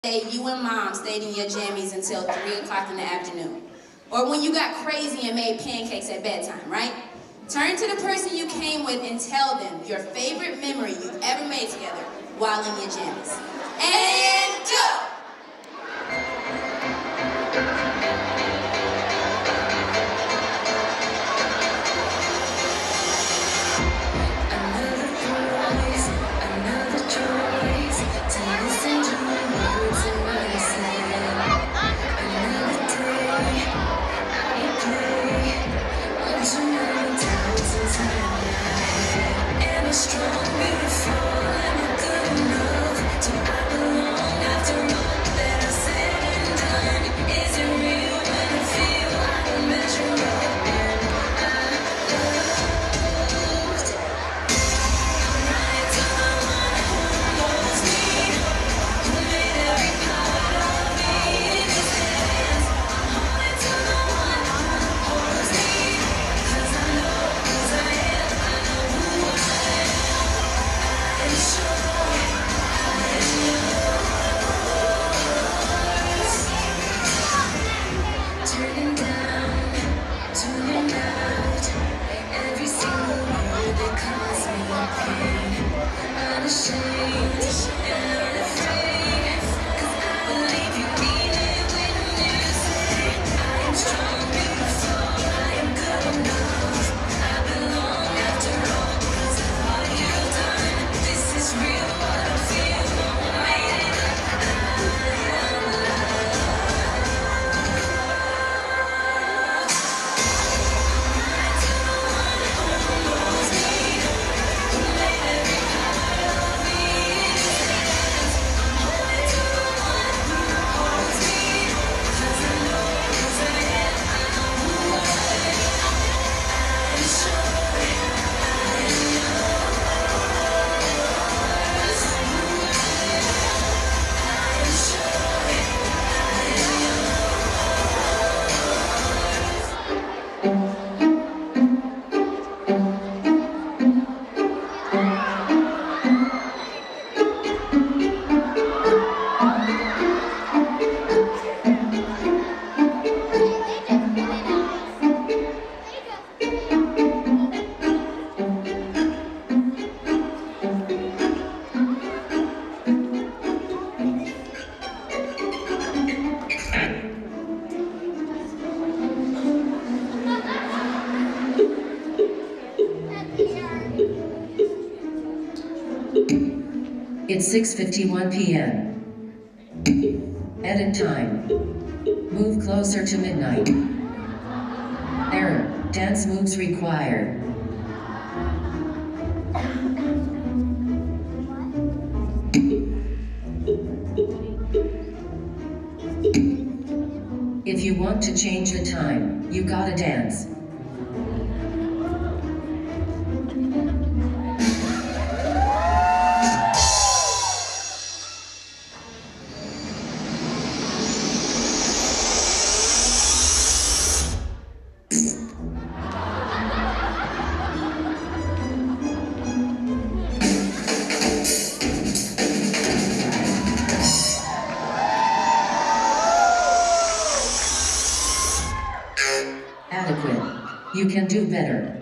day you and mom stayed in your jammies until 3 o'clock in the afternoon. Or when you got crazy and made pancakes at bedtime, right? Turn to the person you came with and tell them your favorite memory you've ever made together while in your jammies. And go! It's 6:51 p.m. Edit time. Move closer to midnight. Error. Dance moves required. If you want to change the time, you gotta dance. Adequate. You can do better.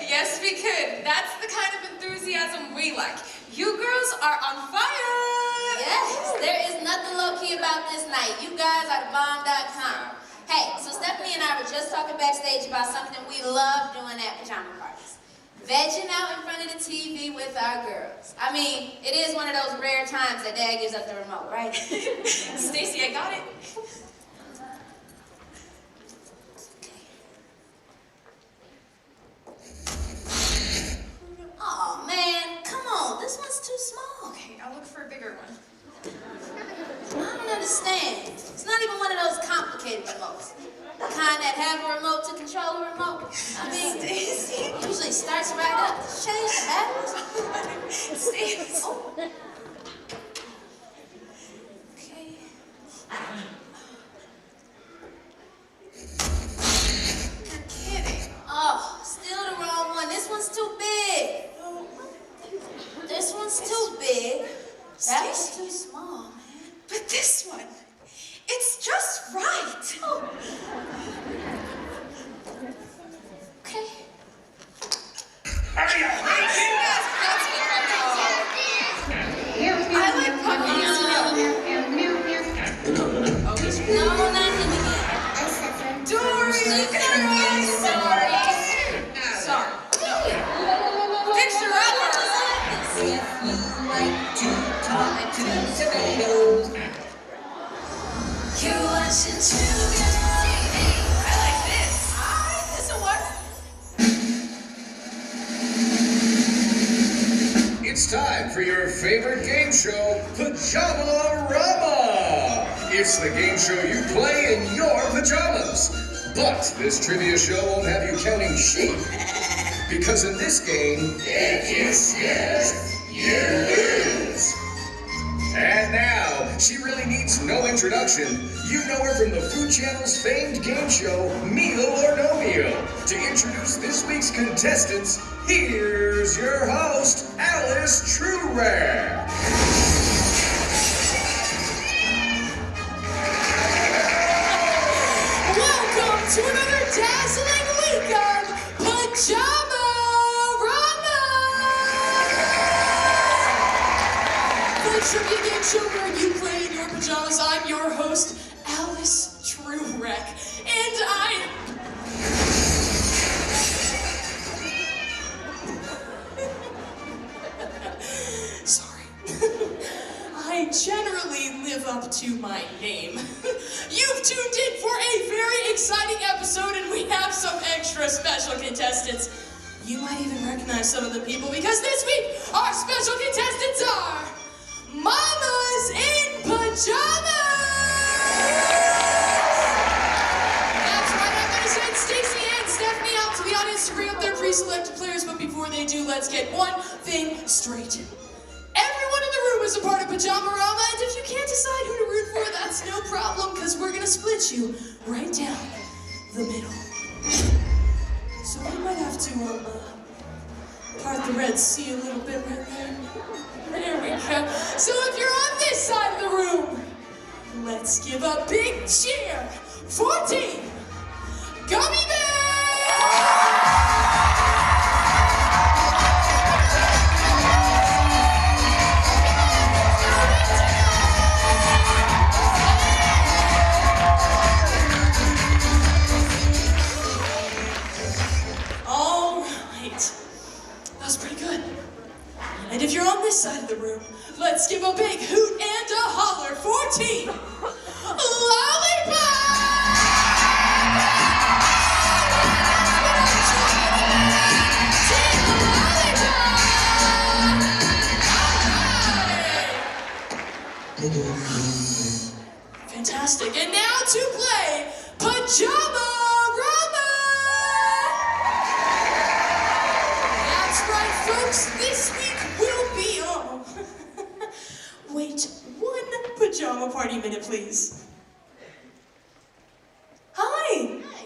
Yes, we could. That's the kind of enthusiasm we like. You girls are on fire! Yes, there is nothing low-key about this night. You guys are bomb.com. Hey, so Stephanie and I were just talking backstage about something we love doing at pajama parties. vegging out in front of the TV with our girls. I mean, it is one of those rare times that Dad gives up the remote, right? Stacy, I got it. Oh man, come on, this one's too small. Okay, I'll look for a bigger one. I don't understand. It's not even one of those complicated remotes. The kind that have a remote to control a remote. I mean, Stacy. usually starts right up. Change the batteries. Stacy. Oh. Okay. You're kidding. Oh, still the wrong one. This one's too big. This one's too big. That one's too small, man. But this one, it's just right. Okay. That's I like puppies. No, not him again. Dory, sorry. Sorry. Picture of If you like to talk to tomatoes, you're watching Sugar TV. I like this. This'll work. It's time for your favorite game show, Pajama-Rama! It's the game show you play in your pajamas. But this trivia show won't have you counting sheep. Because in this game, if you sniff, you lose. And now, she really needs no introduction. You know her from the Food Channel's famed game show, Meal or No Meal. To introduce this week's contestants, here's your host, Alice Truerat. Welcome to another dazzling week of Pajama-Rama! The trivia game show where you play in your pajamas. I'm your host, Alice Truerat. And Sorry. I generally live up to my name. You've tuned in for a very exciting episode, and we have some extra special contestants. You might even recognize some of the people because this week our special contestants are Mamas in Pajamas! That's right, I'm going to send Stacy and Stephanie out to the audience to bring up their pre-selected players, but before they do, let's get one thing straight. Everyone in the room is a part of Pajama-Rama, and if you can't decide who to root for, that's no problem, because we're going to split you right down the middle. So we might have to part the Red Sea a little bit right there. There we go. So if you're on this side of the room, let's give a big cheer for Team Gummy Bear! All right. That was pretty good. And if you're on this side of the room, let's give a big hoot and a holler for Team Lollipop! Team Lollipop! Fantastic. And now to play Pajama-Rama! That's right, folks. This week will be Wait, one pajama party minute, please. Hi. Hi.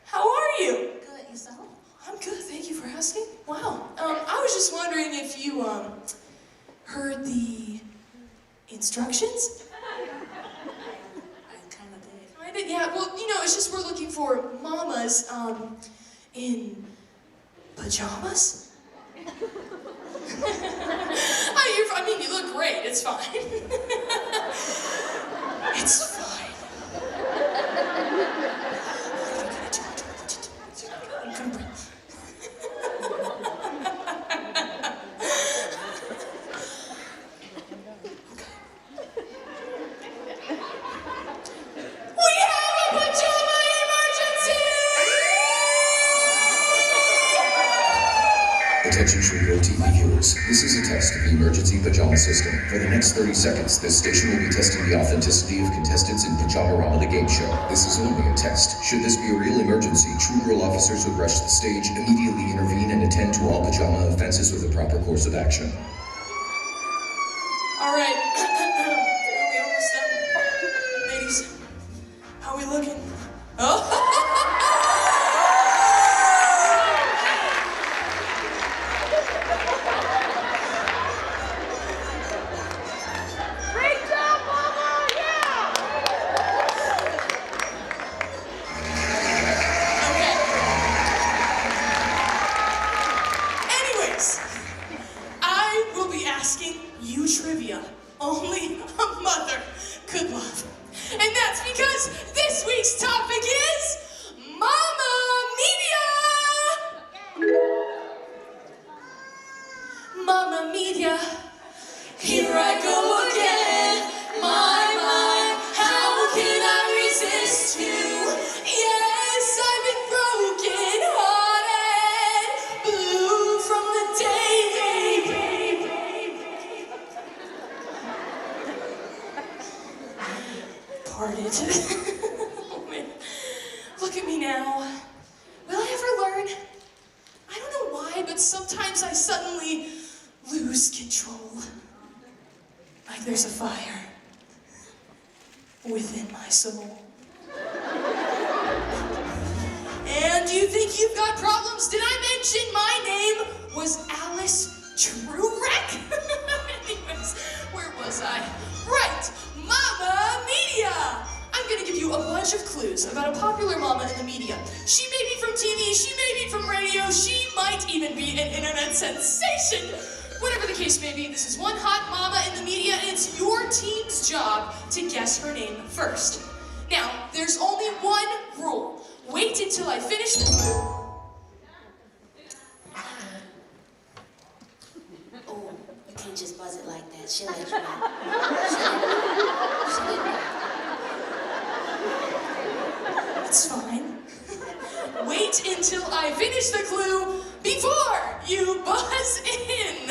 How are you? Good, yourself? I'm good, thank you for asking. Wow. I was just wondering if you, heard the instructions? I kind of did. Yeah, well, you know, it's just we're looking for mamas, in pajamas? I mean, you look great, it's fine. It's fine. What are you gonna do? Attention Shrigo TV viewers. This is a test of the emergency pajama system. For the next 30 seconds, this station will be testing the authenticity of contestants in Pajama-Rama the game show. This is only a test. Should this be a real emergency, True Girl officers would rush the stage, immediately intervene, and attend to all pajama offenses with a proper course of action. All right. Are we almost done? Ladies, how are we looking? Oh! Asking you trivia only a mother could love. And that's because this week's topic is Mama Media! Mama Media, here I go again. My, how can I resist you? Yes, I've been broken hearted, blue from the day parted. Oh man. Look at me now. Will I ever learn? I don't know why, but sometimes I suddenly lose control. Like there's a fire within my soul. And you think you've got problems? Did I mention my name was Alice Truereck? Anyways, where was I? Right, Mama Media! I'm gonna give you a bunch of clues about a popular mama in the media. She may be from TV, she may be from radio, she might even be an internet sensation. Whatever the case may be, this is one hot mama in the media, and it's your team's job to guess her name first. Now, there's only one rule. Wait until I finish the clue. Oh, you can't just buzz it like that. She'll let you know. It's fine. Wait until I finish the clue before you buzz in.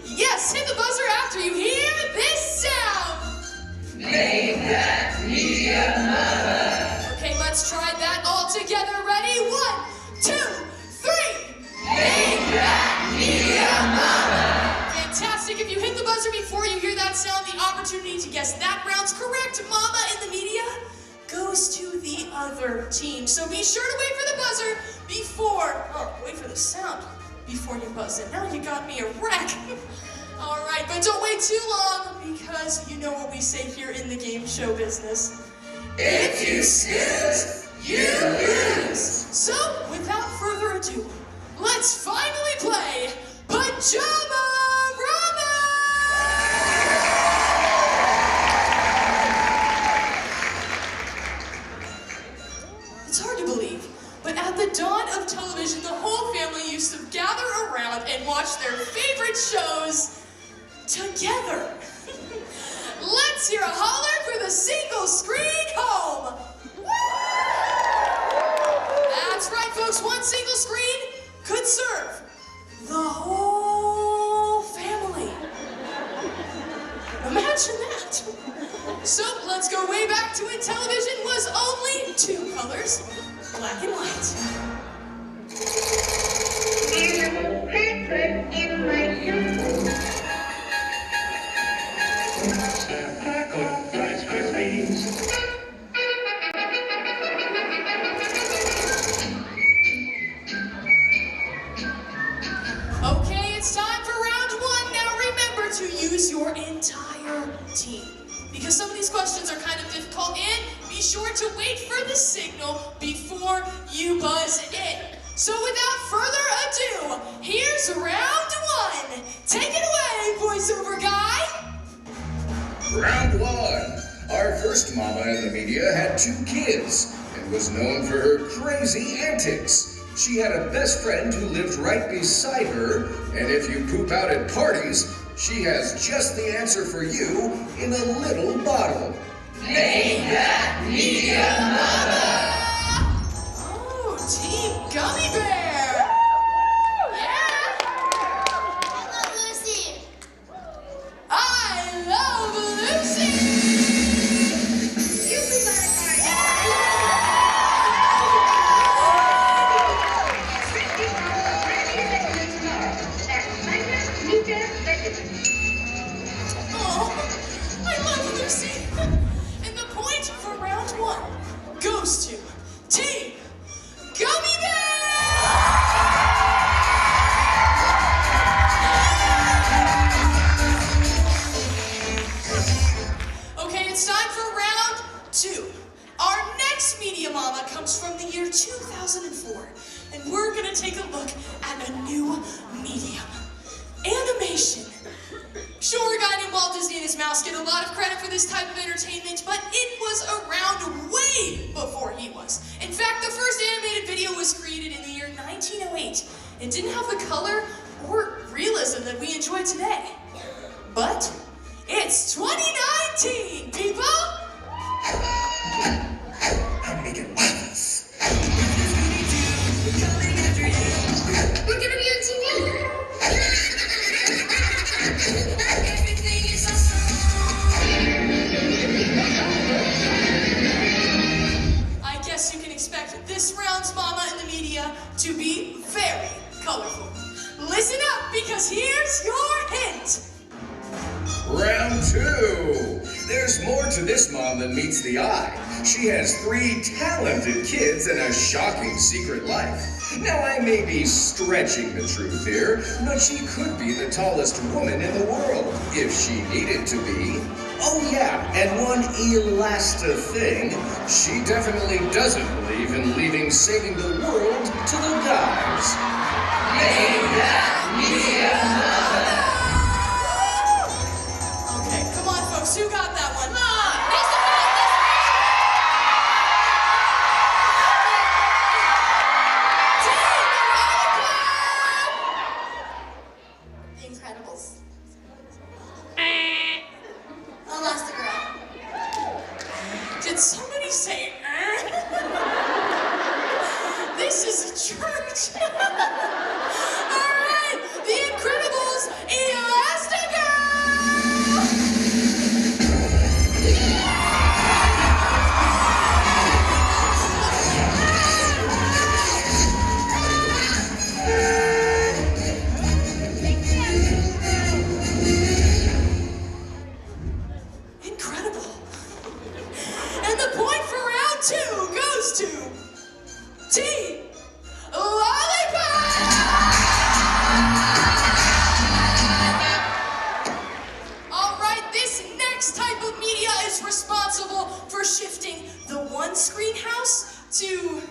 Yes, hit the buzzer after you hear this sound. Name that media mother. Okay, let's try that all together. Ready? 1, 2, 3. Name that media mother. Fantastic. If you hit the buzzer before you hear that sound, the opportunity to guess that round's correct mama in the media goes to the other team. So be sure to wait for the buzzer wait for the sound before you buzz in. Now you got me a wreck. All right, but don't wait too long because you know what we say here in the game show business. If you snooze, you lose. So, without further ado, let's finally play Pajama-Rama! It's hard to believe, but at the dawn of television, the whole family used to gather around and watch their favorite shows together. Let's hear a holler for the single screen home. That's right, folks. One single screen could serve the whole family. Imagine that. So let's go way back to when television was only 2 colors, black and white. In my shoe. Rice Krispies. Okay, it's time for round 1. Now remember to use your entire team, because some of these questions are kind of difficult, and be sure to wait for the signal before you buzz in. So without further ado, here's round 1. Take it away, voiceover guy. Round 1. Our first mama in the media had 2 kids and was known for her crazy antics. She had a best friend who lived right beside her, and if you poop out at parties, she has just the answer for you in a little bottle. Name that media mother. Oh, Team Gummy Bear. Yeah. for round 2. Our next Media Mama comes from the year 2004, and we're gonna take a look at a new medium, animation. Sure, a guy named Walt Disney and his mouse get a lot of credit for this type of entertainment, but it was around way before he was. In fact, the first animated video was created in the year 1908. It didn't have the color or realism that we enjoy today. But it's 2019, people! I'm making waffles. We're gonna be on TV. Everything is I guess you can expect this round's mama in the media to be very colorful. Listen up, because here's your hint. Round 2. There's more to this mom than meets the eye. She has 3 talented kids and a shocking secret life. Now, I may be stretching the truth here, but she could be the tallest woman in the world, if she needed to be. Oh yeah, and one elasta thing, she definitely doesn't believe in leaving saving the world to the guys. Name that media mother. Okay, come on, folks, who got that one? The Incredibles. Elastigirl. Did somebody say This is a church. All right, The Incredibles, Elastigirl. Incredible. And the point for round 2 goes to Team Lollipop! All right, this next type of media is responsible for shifting the one-screen house to,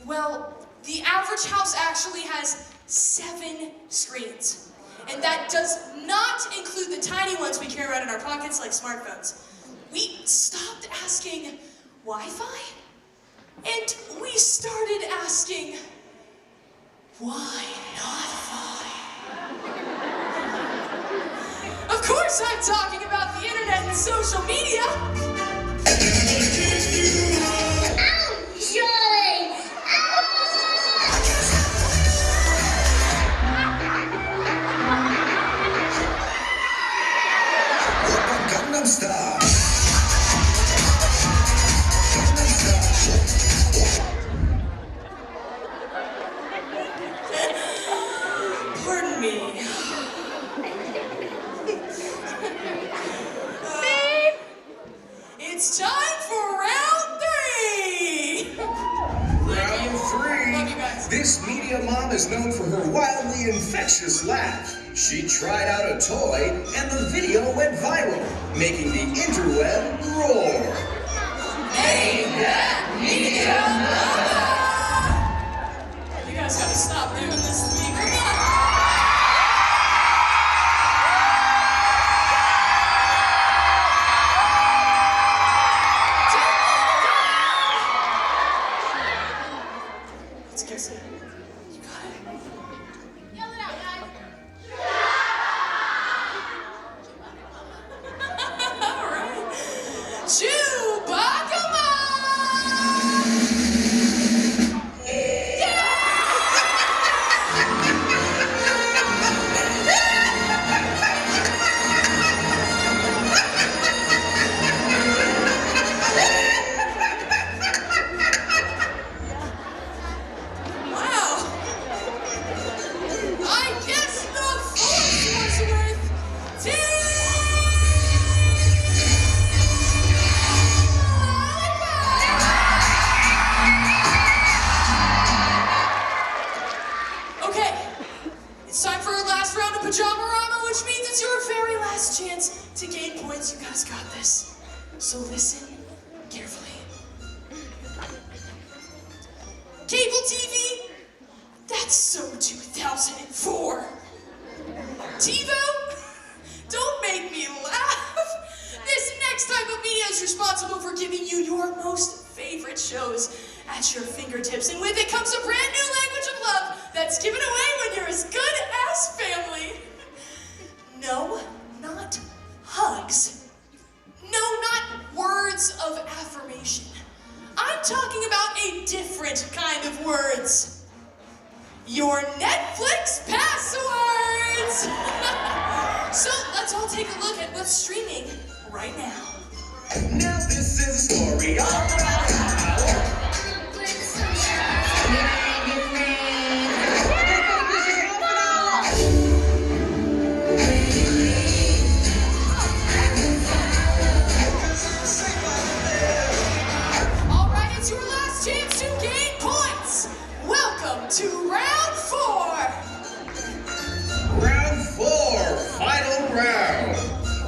well, the average house actually has 7 screens. And that does not include the tiny ones we carry around in our pockets like smartphones. We stopped asking Wi-Fi, and we started asking, why not Fi? Of course I'm talking about the internet and social media. Ow, Charlie! Gangnam Style. Pardon me. It's time for round 3! Round Love you guys. 3. This media mom is known for her wildly infectious laugh. She tried out a toy, and the video went viral, making the interweb roar. Name that media mother. You guys gotta stop doing this to me. Come on. Let's kiss it. You got it. Yell it out, guys. All right. Chewbacca! Wow. I guess the force was with Team So listen carefully. Cable TV? That's so 2004. TiVo? Don't make me laugh. This next type of media is responsible for giving you your most favorite shows at your fingertips. And with it comes a brand new language of love that's given away when you're as good as family. No, not hugs. No, not words of affirmation. I'm talking about a different kind of words. Your Netflix passwords! So let's all take a look at what's streaming right now. Now this is a story all about how All right, it's your last chance to gain points. Welcome to round 4. Round 4, final round.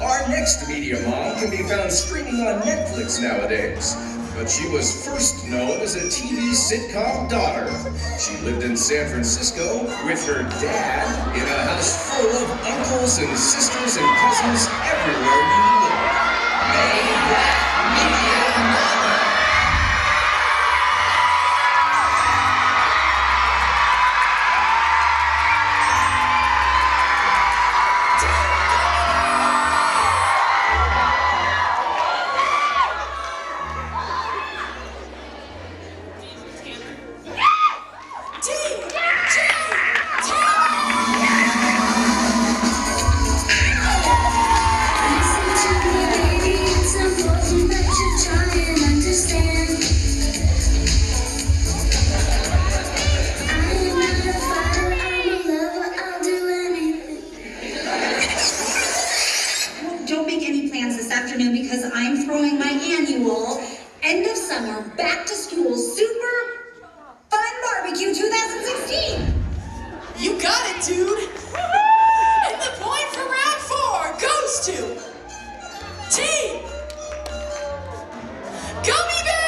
Our next media mom can be found streaming on Netflix nowadays, but she was first known as a TV sitcom daughter. She lived in San Francisco with her dad in a house full of uncles and sisters and cousins everywhere you look. Name that media mom. Don't make any plans this afternoon because I'm throwing my annual end of summer back to school super fun barbecue 2016. You got it, dude. And the point for round 4 goes to Team Gummy Bear!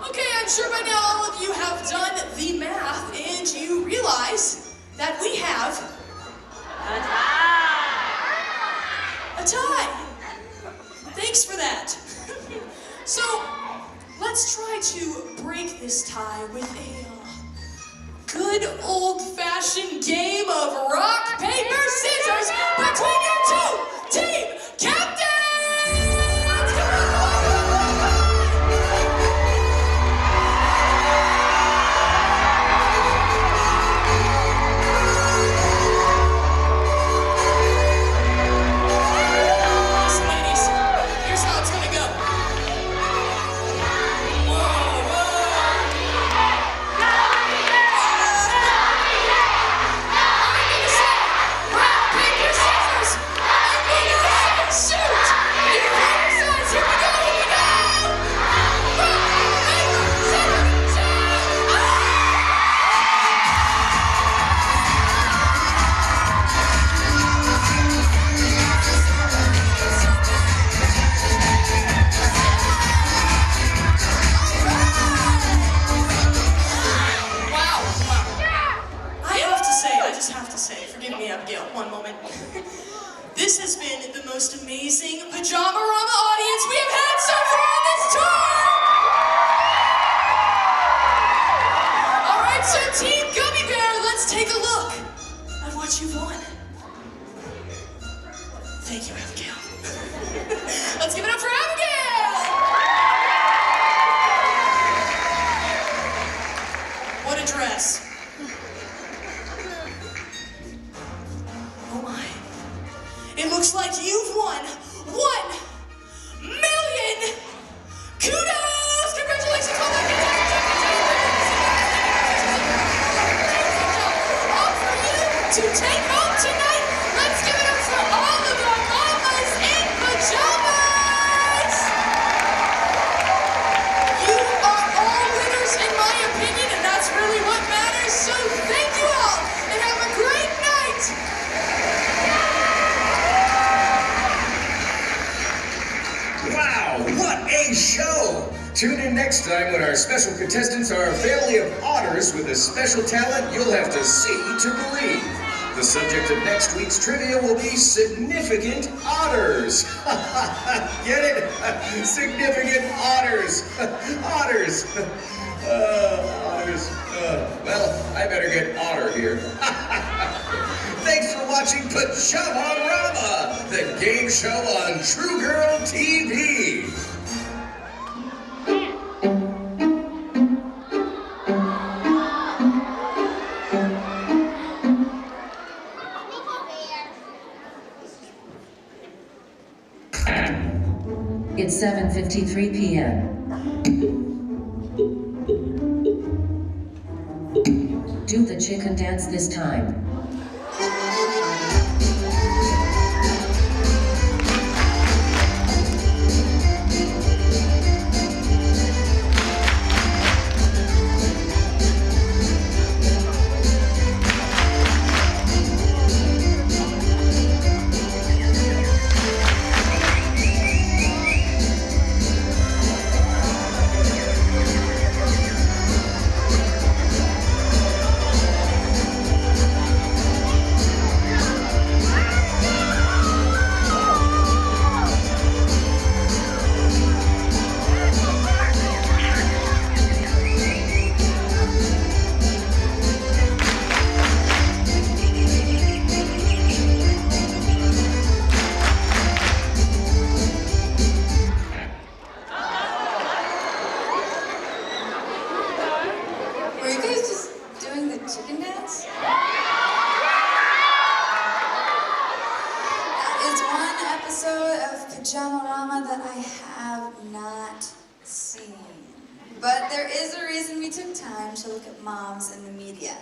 Okay, I'm sure by now all of you have done the math and you realize that we have a tie. Thanks for that. So, let's try to break this tie with a good old-fashioned game of rock, paper, scissors between your two team captains! Listen, ladies, here's how it's gonna go. I just have to say, forgive me, Abigail, one moment. This has been the most amazing Pajama-Rama audience we have had so far on this tour! Alright, so Team Gummy Bear, let's take a look at what you've won. Thank you, Abigail. Let's give it up for Abigail! What a dress. Oh my. It looks like you've won 1 million kudos! Congratulations! Well done, all for you to take home tonight. Let's give it up for all of our mamas in pajamas! You are all winners in my opinion, and that's really what matters, so thank you next time when our special contestants are a family of otters with a special talent you'll have to see to believe. The subject of next week's trivia will be significant otters. Get it? Significant otters. Otters. Otters. Well, I better get Otter here. Thanks for watching Pajama-Rama, the game show on True Girl TV. It's 7:53 p.m. Do the chicken dance this time. Were you guys just doing the chicken dance? That is one episode of Pajama-Rama that I have not seen. But there is a reason we took time to look at moms in the media.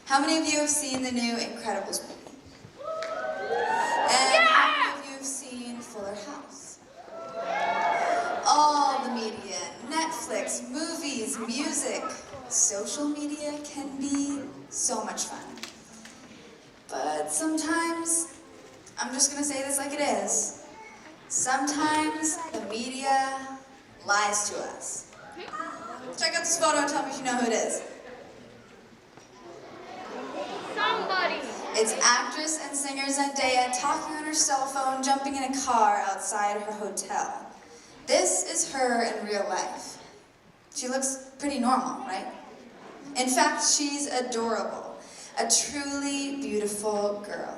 How many of you have seen the new Incredibles movie? And how many of you have seen Fuller House? All the media, Netflix, movies, music, social media can be so much fun. But sometimes, I'm just gonna say this like it is, sometimes the media lies to us. Check out this photo and tell me if you know who it is. Somebody. It's actress and singer Zendaya talking on her cell phone, jumping in a car outside her hotel. This is her in real life. She looks pretty normal, right? In fact, she's adorable. A truly beautiful girl.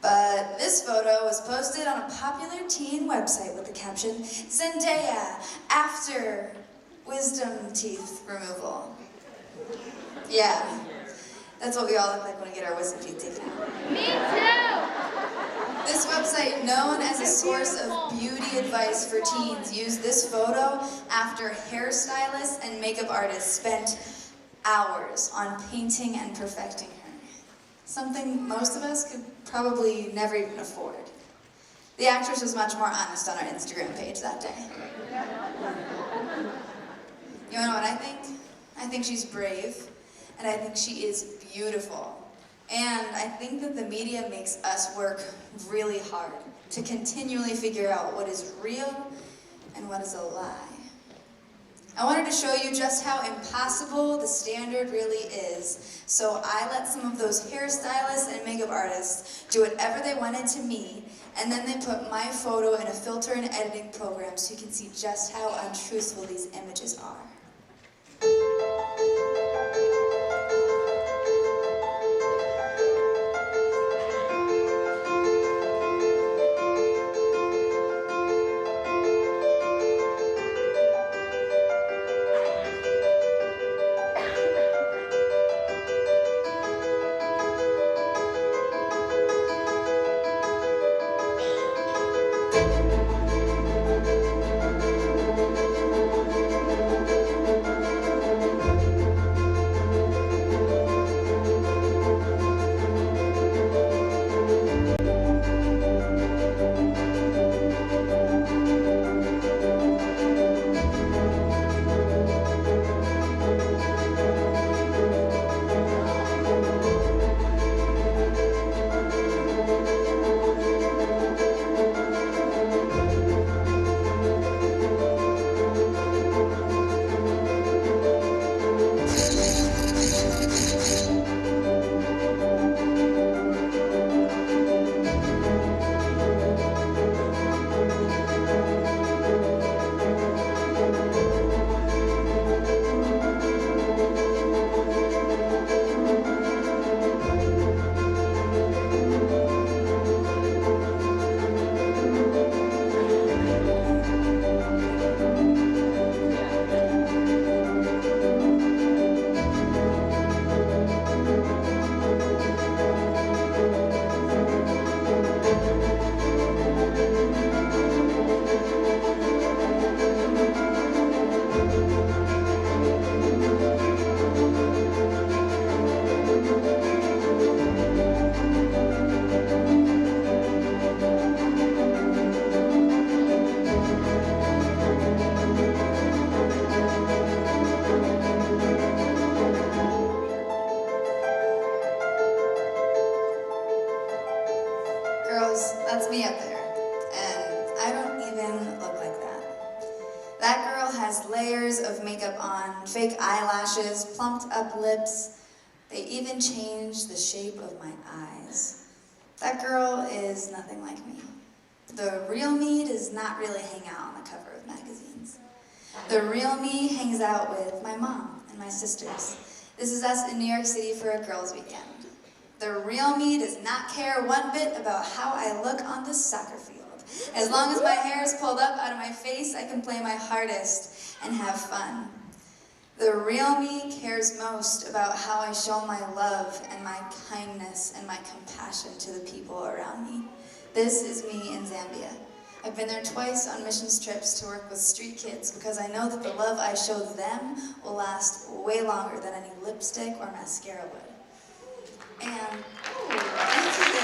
But this photo was posted on a popular teen website with the caption, Zendaya, after wisdom teeth removal. Yeah, that's what we all look like when we get our wisdom teeth taken out. Me too. This website, known as a source of beauty advice for teens, used this photo after hairstylists and makeup artists spent hours on painting and perfecting her. Something most of us could probably never even afford. The actress was much more honest on our Instagram page that day. You wanna know what I think? I think she's brave, and I think she is beautiful. And I think that the media makes us work really hard to continually figure out what is real and what is a lie. I wanted to show you just how impossible the standard really is, so I let some of those hairstylists and makeup artists do whatever they wanted to me, and then they put my photo in a filter and editing program so you can see just how untruthful these images are. That's me up there. And I don't even look like that. That girl has layers of makeup on, fake eyelashes, plumped up lips. They even changed the shape of my eyes. That girl is nothing like me. The real me does not really hang out on the cover of magazines. The real me hangs out with my mom and my sisters. This is us in New York City for a girls' weekend. The real me does not care one bit about how I look on the soccer field. As long as my hair is pulled up out of my face, I can play my hardest and have fun. The real me cares most about how I show my love and my kindness and my compassion to the people around me. This is me in Zambia. I've been there twice on missions trips to work with street kids because I know that the love I show them will last way longer than any lipstick or mascara would. And, thank you.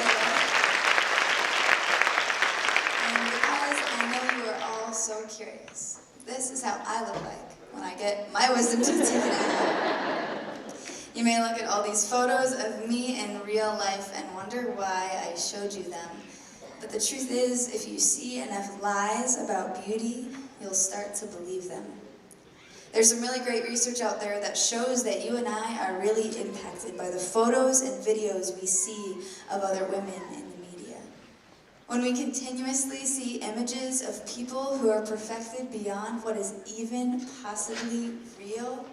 And because I know you are all so curious, this is how I look like when I get my wisdom teeth taken out. You may look at all these photos of me in real life and wonder why I showed you them. But the truth is, if you see enough lies about beauty, you'll start to believe them. There's some really great research out there that shows that you and I are really impacted by the photos and videos we see of other women in the media. When we continuously see images of people who are perfected beyond what is even possibly real,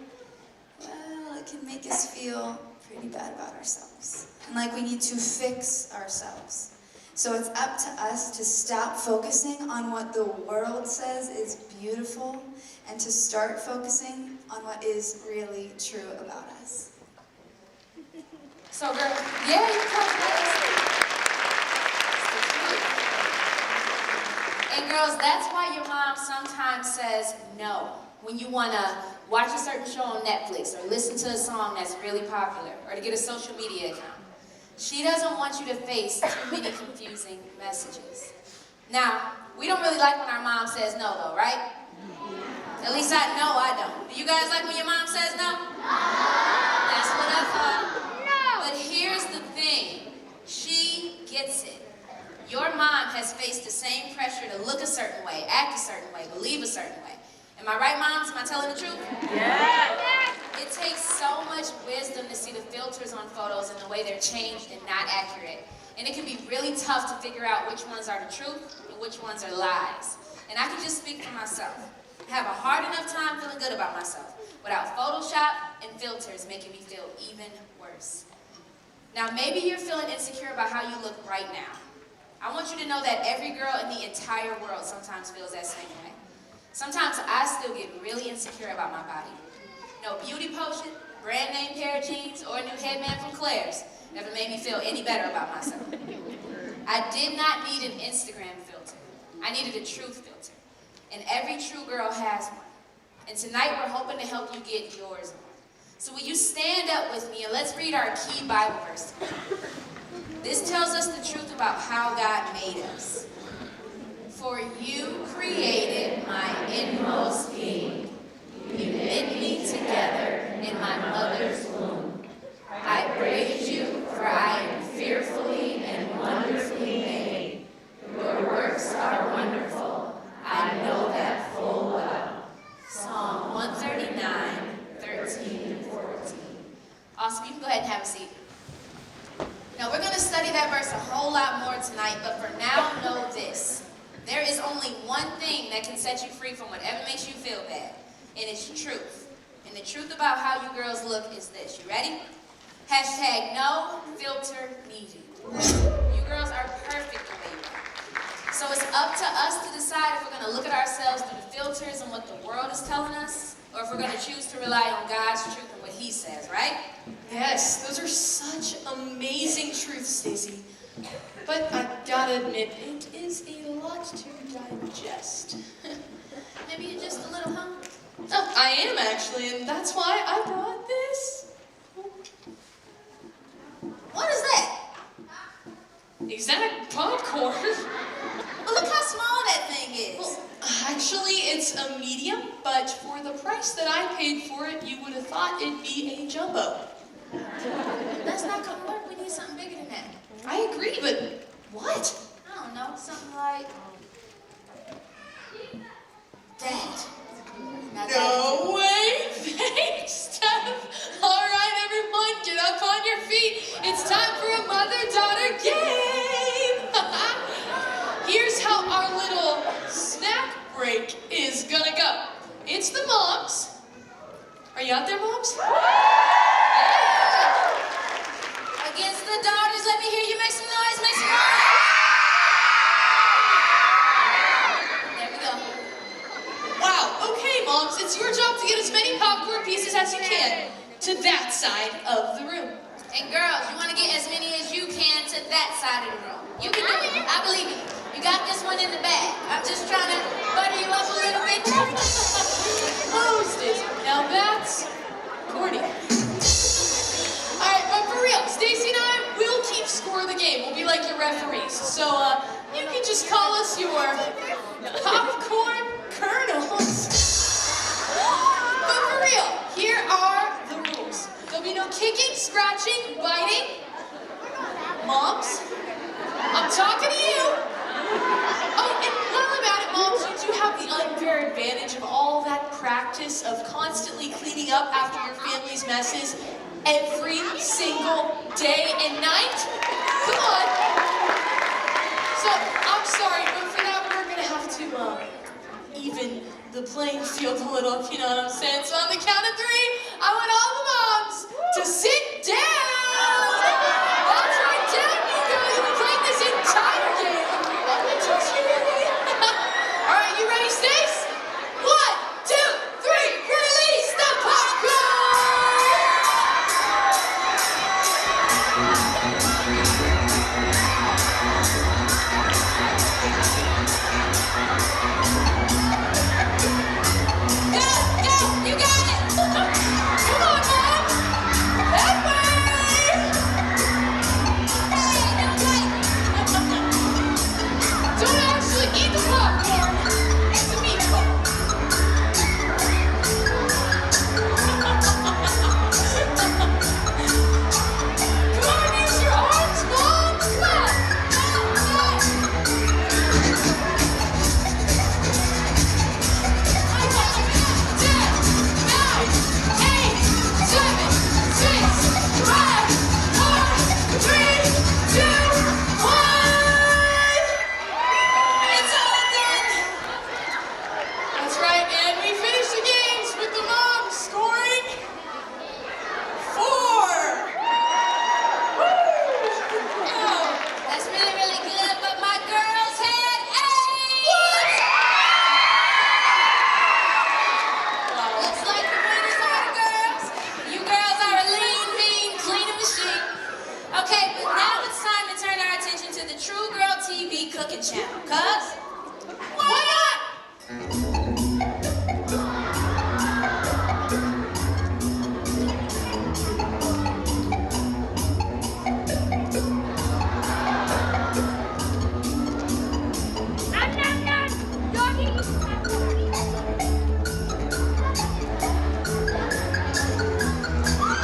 well, it can make us feel pretty bad about ourselves. And like we need to fix ourselves. So it's up to us to stop focusing on what the world says is beautiful and to start focusing on what is really true about us. So girl, yeah, you come And girls, that's why your mom sometimes says no. When you want to watch a certain show on Netflix or listen to a song that's really popular or to get a social media account. She doesn't want you to face too many confusing messages. Now, we don't really like when our mom says no though, right? At least I know I don't. Do you guys like when your mom says no? That's what I thought. No. But here's the thing. She gets it. Your mom has faced the same pressure to look a certain way, act a certain way, believe a certain way. Am I right, moms? Am I telling the truth? Yeah. It takes so much wisdom to see the filters on photos and the way they're changed and not accurate. And it can be really tough to figure out which ones are the truth and which ones are lies. And I can just speak for myself. I have a hard enough time feeling good about myself without Photoshop and filters making me feel even worse. Now, maybe you're feeling insecure about how you look right now. I want you to know that every girl in the entire world sometimes feels that same way. Sometimes I still get really insecure about my body. No beauty potion, brand name pair of jeans, or a new headband from Claire's never made me feel any better about myself. I did not need an Instagram filter. I needed a truth filter. And every true girl has one. And tonight we're hoping to help you get yours on. So will you stand up with me and let's read our key Bible verse tonight. This tells us the truth about how God made us. For you created my inmost being. You knit me together in my mother's womb. I praise you, for I am fearfully and wonderfully made. Your works are wonderful. I know that full well. Psalm 139, 13 and 14. Awesome, you can go ahead and have a seat. Now we're going to study that verse a whole lot more tonight, but for now, know this. There is only one thing that can set you free from whatever makes you feel bad, and it's truth. And the truth about how you girls look is this. You ready? Hashtag no filter needed. You girls are perfect the way you are. So it's up to us to decide if we're going to look at ourselves through the filters and what the world is telling us, or if we're going to choose to rely on God's truth and what He says, right? Yes, those are such amazing truths, Stacey. But I gotta admit, it is a lot to digest. Maybe you're just a little hungry. Oh, I am actually, and that's why I brought this. What is that? Is that popcorn? Well, look how small that thing is. Well, actually, it's a medium, but for the price that I paid for it, you would have thought it'd be a jumbo. That's not gonna work. We need something bigger than that. I agree, but what? I don't know. know, something like that. Now, No way! Thanks, Steph! Alright, everyone, get up on your feet. It's time for a mother-daughter game! Here's how our little snack break is gonna go. It's the moms. Are you out there, moms? Against the daughters, let me hear you make some noise, make some noise. There we go. Wow, okay, moms, it's your job to get as many popcorn pieces as you can to that side of the room. And girls, you want to get as many as you can to that side of the room. You can do it. I believe you. You got this one in the bag. I'm just trying to butter you up a little bit. Hostess. Now that's corny. Alright, but for real, Stacy and I will keep score of the game. We'll be like your referees. So, you can just call us your popcorn kernels. But for real, here are the rules. There'll be no kicking, scratching, biting. Moms, I'm talking to you. Oh, and while I'm at it, moms, you do have the unfair advantage of all that practice of constantly cleaning up after your family's messes every single day and night. Come on. So, I'm sorry, but for that, we're gonna have to, even the playing field a little, if you know what I'm saying. So on the count of 3, I want all the moms to sit down. That's right, down you go. You've been playing this entire game. All right, you ready, Stace? 1, 2, 3, release the popcorn! Go, go, you got it. Come on, Mom! That way! Don't actually eat the popcorn. It's a meatball. Come on, use your arms, Mom. Come on. 10, 9, 8, 7, 6, 5, 4, 3, 2, 1. It's all done. That's right, and we finished the games with the moms scoring 4. Woo! Oh. That's really, really good, but my girls had 8. Looks like the winners are the girls. You girls are a lean, mean, cleaning machine. Okay, but now it's time to turn our attention to the True Girl TV cooking channel. Cuz, why not? Nom nom nom. Doggy.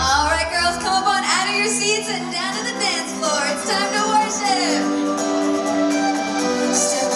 All right, girls, come up on out of your seats and down to the dance floor. It's time to worship. Step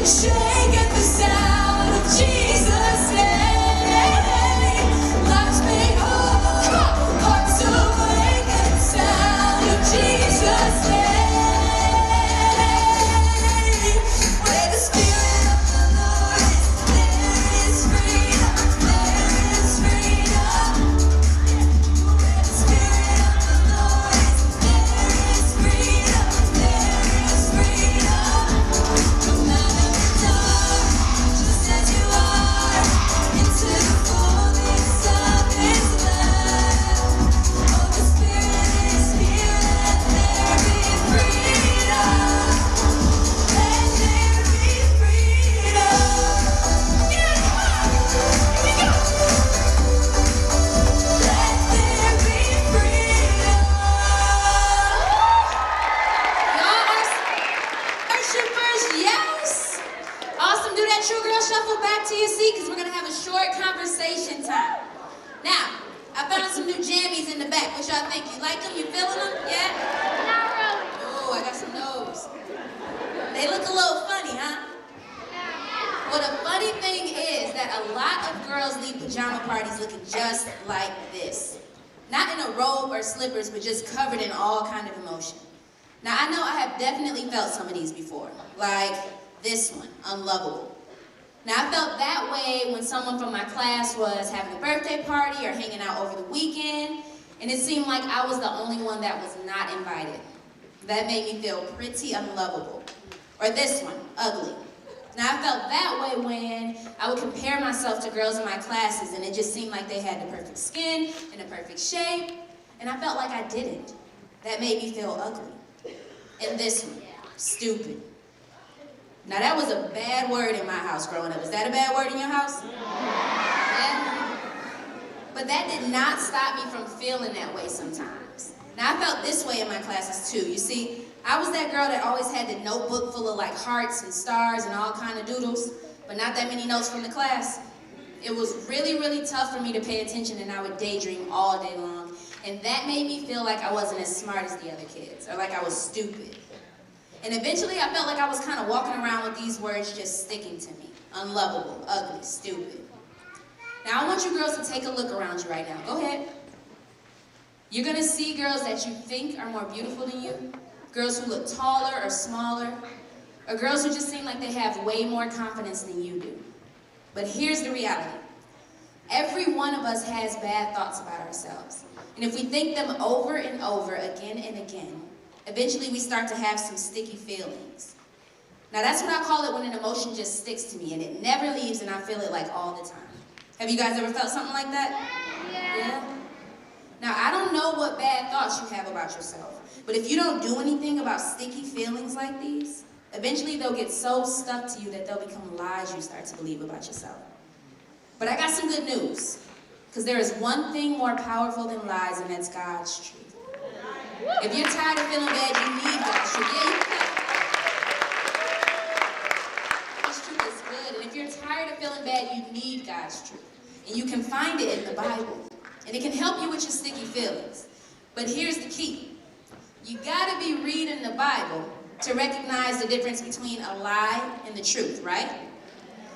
shake at the sound of Jesus' name. Lives made whole, come on, hearts awake at the sound of Jesus' name. Where the Spirit of the Lord is, there is freedom, there is freedom. Where the Spirit of the Lord is, there is freedom, there is freedom. No matter the dark, just as you are, into the fullness of His love. Oh, the Spirit is here, let there be freedom. Let there be freedom. Yeah, come on, here we go. Let there be freedom. Y'all are worshipers, yes! Awesome, do that true girl shuffle back to your seat because we're going to have a short conversation time. Now, I found some new jammies in the back. What y'all think? You like them? You feeling them? Yeah? Oh, I got some no's. They look a little funny, huh? Well, the funny thing is that a lot of girls leave pajama parties looking just like this. Not in a robe or slippers, but just covered in all kind of emotion. Now, I know I have definitely felt some of these before, like this one, unlovable. Now, I felt that way when someone from my class was having a birthday party or hanging out over the weekend, and it seemed like I was the only one that was not invited. That made me feel pretty unlovable. Or this one, ugly. Now, I felt that way when I would compare myself to girls in my classes, and it just seemed like they had the perfect skin and the perfect shape, and I felt like I didn't. That made me feel ugly. And this one, stupid. Now, that was a bad word in my house growing up. Is that a bad word in your house? Yeah. But that did not stop me from feeling that way sometimes. Now, I felt this way in my classes too. You see, I was that girl that always had the notebook full of like hearts and stars and all kind of doodles, but not that many notes from the class. It was really, really tough for me to pay attention, and I would daydream all day long. And that made me feel like I wasn't as smart as the other kids, or like I was stupid. And eventually I felt like I was kind of walking around with these words just sticking to me. Unlovable, ugly, stupid. Now I want you girls to take a look around you right now. Go ahead. You're gonna see girls that you think are more beautiful than you, girls who look taller or smaller, or girls who just seem like they have way more confidence than you do. But here's the reality. Every one of us has bad thoughts about ourselves. And if we think them over and over, again and again, eventually we start to have some sticky feelings. Now that's what I call it when an emotion just sticks to me and it never leaves, and I feel it like all the time. Have you guys ever felt something like that? Yeah? Now I don't know what bad thoughts you have about yourself, but if you don't do anything about sticky feelings like these, eventually they'll get so stuck to you that they'll become lies you start to believe about yourself. But I got some good news, because there is one thing more powerful than lies, and that's God's truth. If you're tired of feeling bad, you need God's truth. Yeah, you can. God's truth is good, and if you're tired of feeling bad, you need God's truth. And you can find it in the Bible, and it can help you with your sticky feelings. But here's the key. You gotta be reading the Bible to recognize the difference between a lie and the truth, right?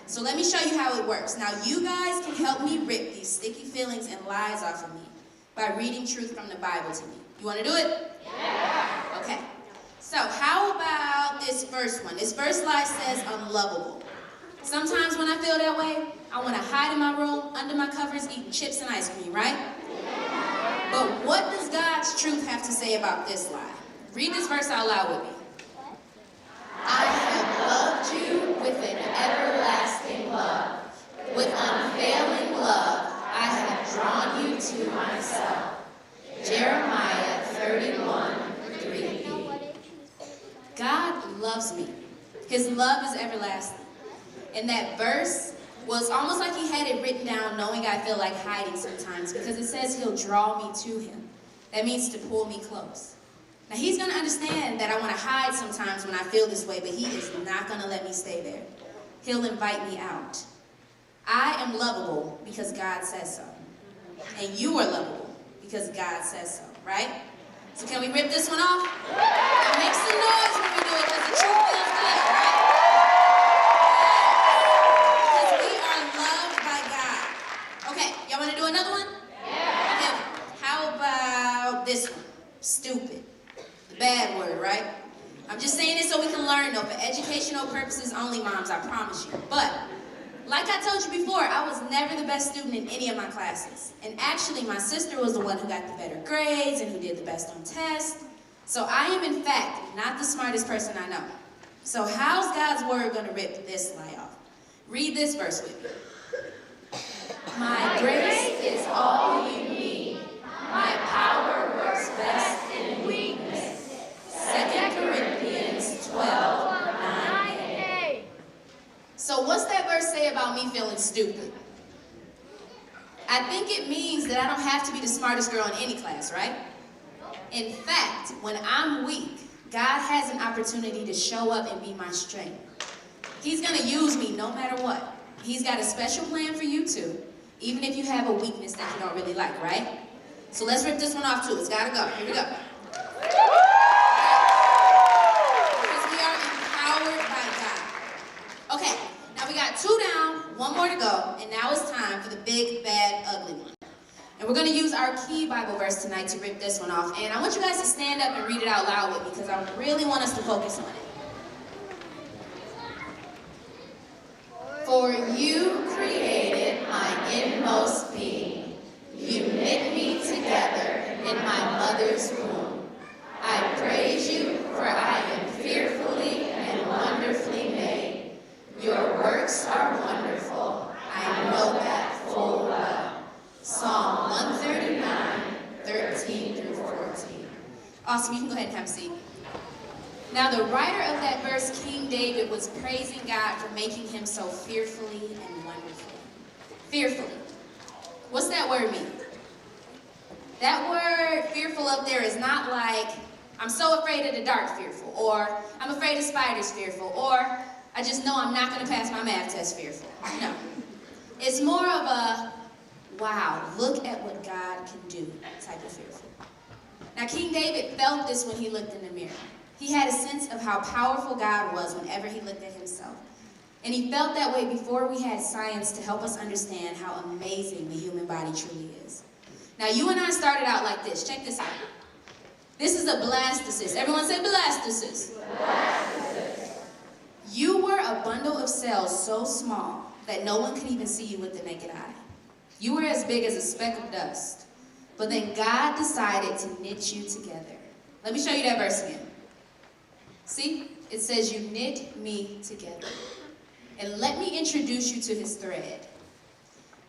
So let me show you how it works. Now you guys can help me rip these sticky feelings and lies off of me by reading truth from the Bible to me. You want to do it? Yeah. Okay. So how about this first one? This first lie says unlovable. Sometimes when I feel that way, I want to hide in my room, under my covers, eating chips and ice cream, right? But what does God's truth have to say about this lie? Read this verse out loud with me. I have loved you with an everlasting love. With unfailing love, I have drawn you to myself. Jeremiah 31:3b. God loves me. His love is everlasting. And that verse was almost like he had it written down, knowing I feel like hiding sometimes, because it says he'll draw me to him. That means to pull me close. Now he's going to understand that I want to hide sometimes when I feel this way, but he is not going to let me stay there. He'll invite me out. I am lovable because God says so. And you are lovable because God says so, right? So can we rip this one off? Now make some noise when we do it, because the truth feels good, right? this one, stupid. The bad word, right? I'm just saying it so we can learn, though, for educational purposes only, moms, I promise you. But, like I told you before, I was never the best student in any of my classes. And actually, my sister was the one who got the better grades and who did the best on tests. So I am, in fact, not the smartest person I know. So how's God's word going to rip this lie off? Read this verse with me. My grace is all you need. My power works best in weakness. 2 Corinthians 12:9. So what's that verse say about me feeling stupid? I think it means that I don't have to be the smartest girl in any class, right? In fact, when I'm weak, God has an opportunity to show up and be my strength. He's going to use me no matter what. He's got a special plan for you too, even if you have a weakness that you don't really like, right? So let's rip this one off too. It's got to go. Here we go. Because we are empowered by God. Okay, now we got 2 down, 1 more to go, and now it's time for the big, bad, ugly one. And we're going to use our key Bible verse tonight to rip this one off. And I want you guys to stand up and read it out loud with me because I really want us to focus on it. For you created my inmost being. You knit me together in my mother's womb. I praise you, for I am fearfully and wonderfully made. Your works are wonderful. I know that full well. Psalm 139, 13 through 14. Awesome, you can go ahead and have a seat. Now the writer of that verse, King David, was praising God for making him so fearfully and wonderfully. Fearfully. What's that word mean? That word, fearful, up there is not like, I'm so afraid of the dark fearful, or I'm afraid of spiders fearful, or I just know I'm not going to pass my math test fearful. No. It's more of a, wow, look at what God can do type of fearful. Now, King David felt this when he looked in the mirror. He had a sense of how powerful God was whenever he looked at himself. And he felt that way before we had science to help us understand how amazing the human body truly is. Now, you and I started out like this. Check this out. This is a blastocyst. Everyone say blastocyst. Blastocyst. You were a bundle of cells so small that no one could even see you with the naked eye. You were as big as a speck of dust. But then God decided to knit you together. Let me show you that verse again. See? It says, you knit me together. And let me introduce you to his thread.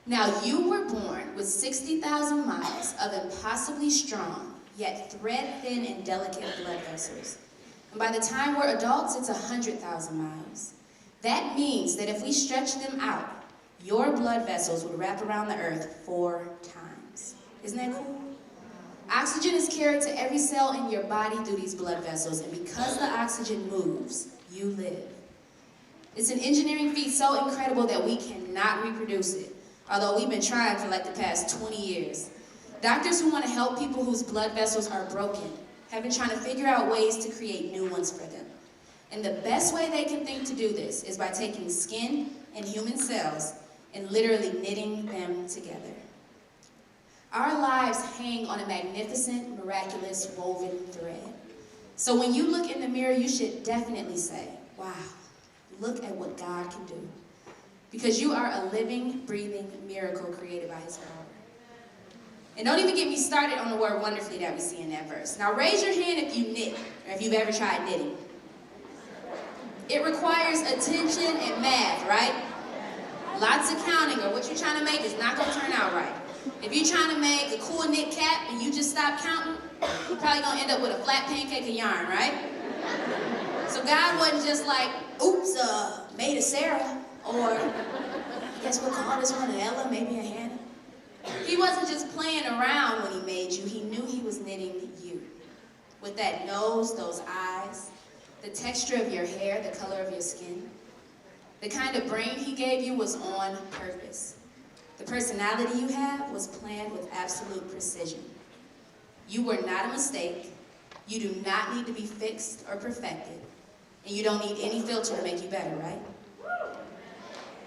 Now, you were born with 60,000 miles of impossibly strong, yet thread-thin and delicate blood vessels. And by the time we're adults, it's 100,000 miles. That means that if we stretch them out, your blood vessels would wrap around the earth 4 times. Isn't that cool? Oxygen is carried to every cell in your body through these blood vessels, and because the oxygen moves, you live. It's an engineering feat so incredible that we cannot reproduce it, although we've been trying for like the past 20 years. Doctors who want to help people whose blood vessels are broken have been trying to figure out ways to create new ones for them. And the best way they can think to do this is by taking skin and human cells and literally knitting them together. Our lives hang on a magnificent, miraculous, woven thread. So when you look in the mirror, you should definitely say, wow, look at what God can do. Because you are a living, breathing miracle created by his power. And don't even get me started on the word wonderfully that we see in that verse. Now raise your hand if you knit, or if you've ever tried knitting. It requires attention and math, right? Lots of counting, or what you're trying to make is not going to turn out right. If you're trying to make a cool knit cap and you just stop counting, you're probably going to end up with a flat pancake of yarn, right? So God wasn't just like, oops, made a Sarah, or I guess we'll call this one an Ella, maybe a Hannah. He wasn't just playing around when he made you. He knew he was knitting you. With that nose, those eyes, the texture of your hair, the color of your skin. The kind of brain he gave you was on purpose. The personality you have was planned with absolute precision. You were not a mistake. You do not need to be fixed or perfected. And you don't need any filter to make you better, right?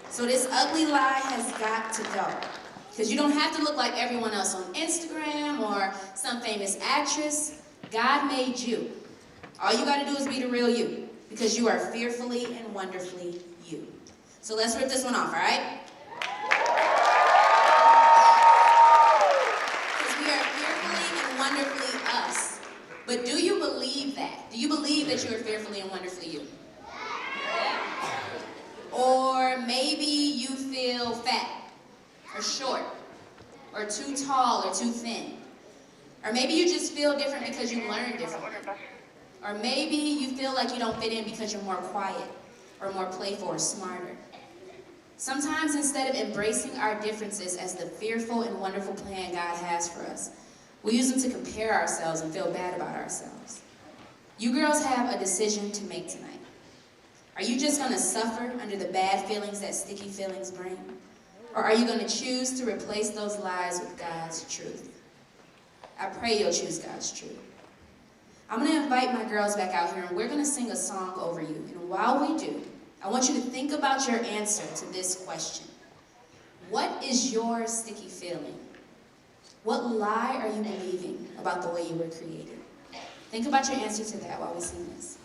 So this ugly lie has got to go. Because you don't have to look like everyone else on Instagram or some famous actress. God made you. All you got to do is be the real you, because you are fearfully and wonderfully you. So let's rip this one off, all right? Because we are fearfully and wonderfully us. But do you believe that? Do you believe that you are fearfully and wonderfully you? Or maybe you feel fat, or short, or too tall, or too thin. Or maybe you just feel different because you learned differently. Or maybe you feel like you don't fit in because you're more quiet, or more playful, or smarter. Sometimes instead of embracing our differences as the fearful and wonderful plan God has for us, we use them to compare ourselves and feel bad about ourselves. You girls have a decision to make tonight. Are you just going to suffer under the bad feelings that sticky feelings bring? Or are you going to choose to replace those lies with God's truth? I pray you'll choose God's truth. I'm going to invite my girls back out here, and we're going to sing a song over you. And while we do, I want you to think about your answer to this question. What is your sticky feeling? What lie are you believing about the way you were created? Think about your answer to that while we sing this.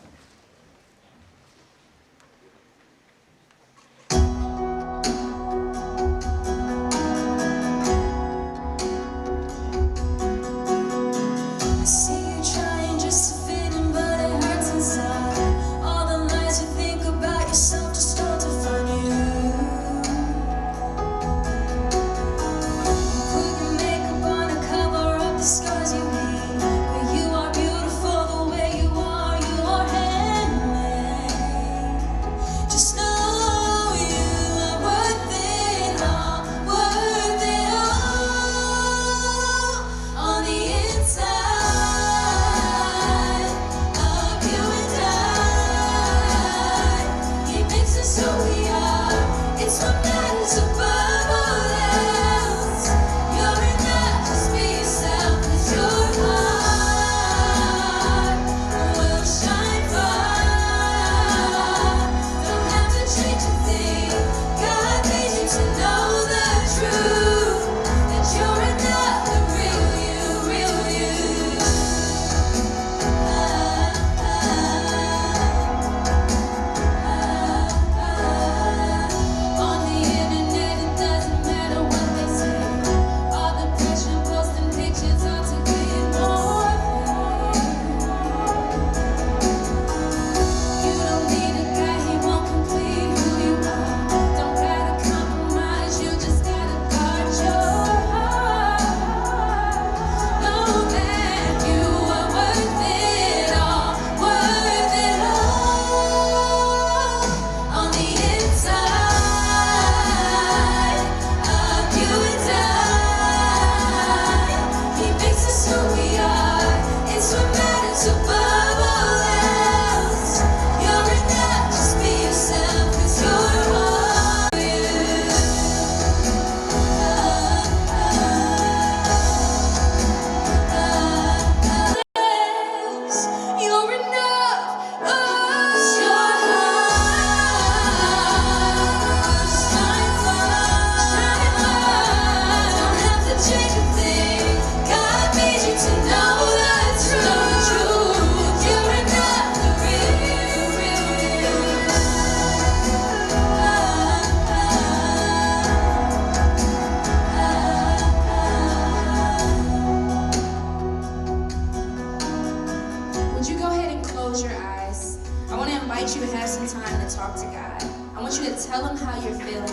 Tell him how you're feeling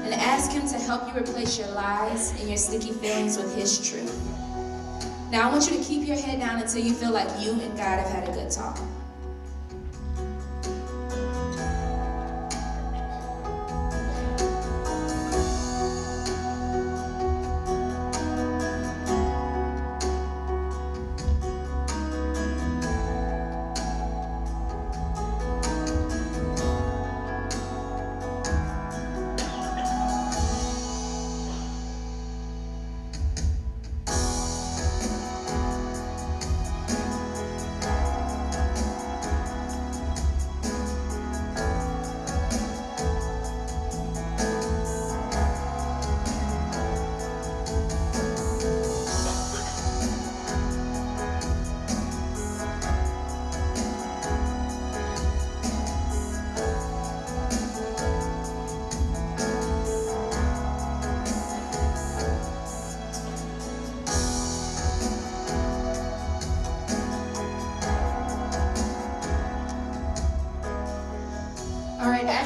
and ask him to help you replace your lies and your sticky feelings with his truth. Now I want you to keep your head down until you feel like you and God have had a good talk.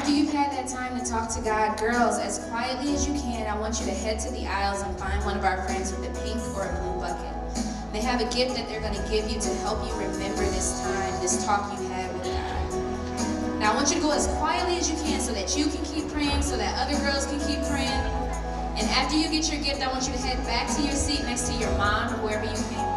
after you've had that time to talk to God, girls, as quietly as you can, I want you to head to the aisles and find one of our friends with a pink or a blue bucket. They have a gift that they're going to give you to help you remember this time, this talk you had with God. Now I want you to go as quietly as you can so that you can keep praying, so that other girls can keep praying. And after you get your gift, I want you to head back to your seat next to your mom or whoever you came with.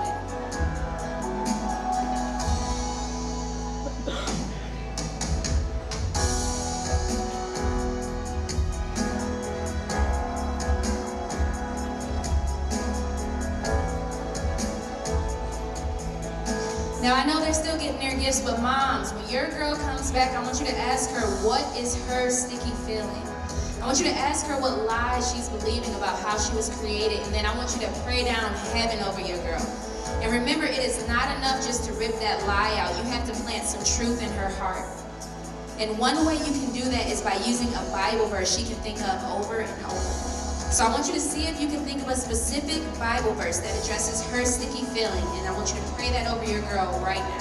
Now I know they're still getting their gifts, but moms, when your girl comes back, I want you to ask her what is her sticky feeling. I want you to ask her what lies she's believing about how she was created, and then I want you to pray down heaven over your girl. And remember, it is not enough just to rip that lie out. You have to plant some truth in her heart. And one way you can do that is by using a Bible verse she can think of over and over. So I want you to see if you can think of a specific Bible verse that addresses her sticky feeling, and I want you to pray that over your girl right now.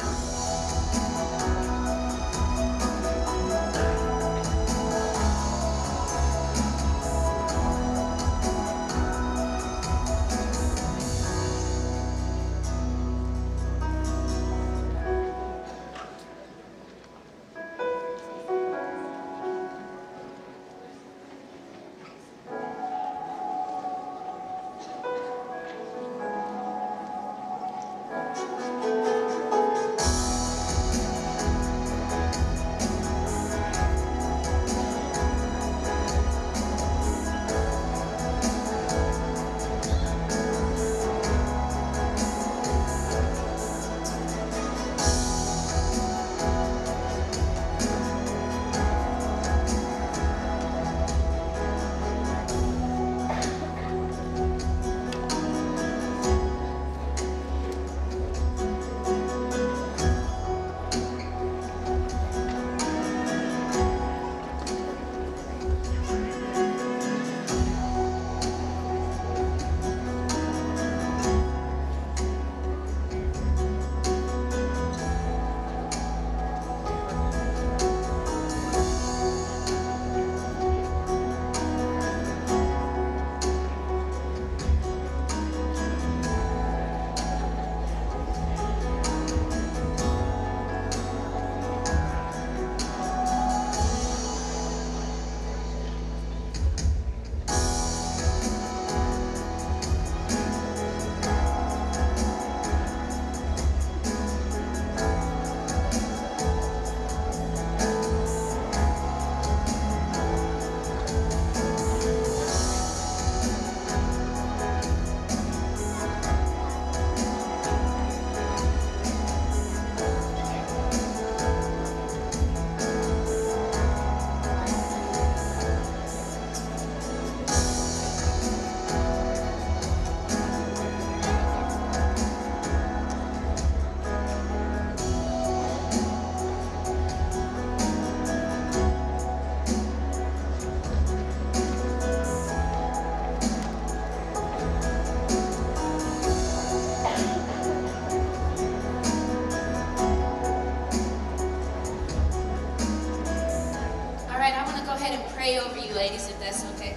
Pray over you ladies, if that's okay.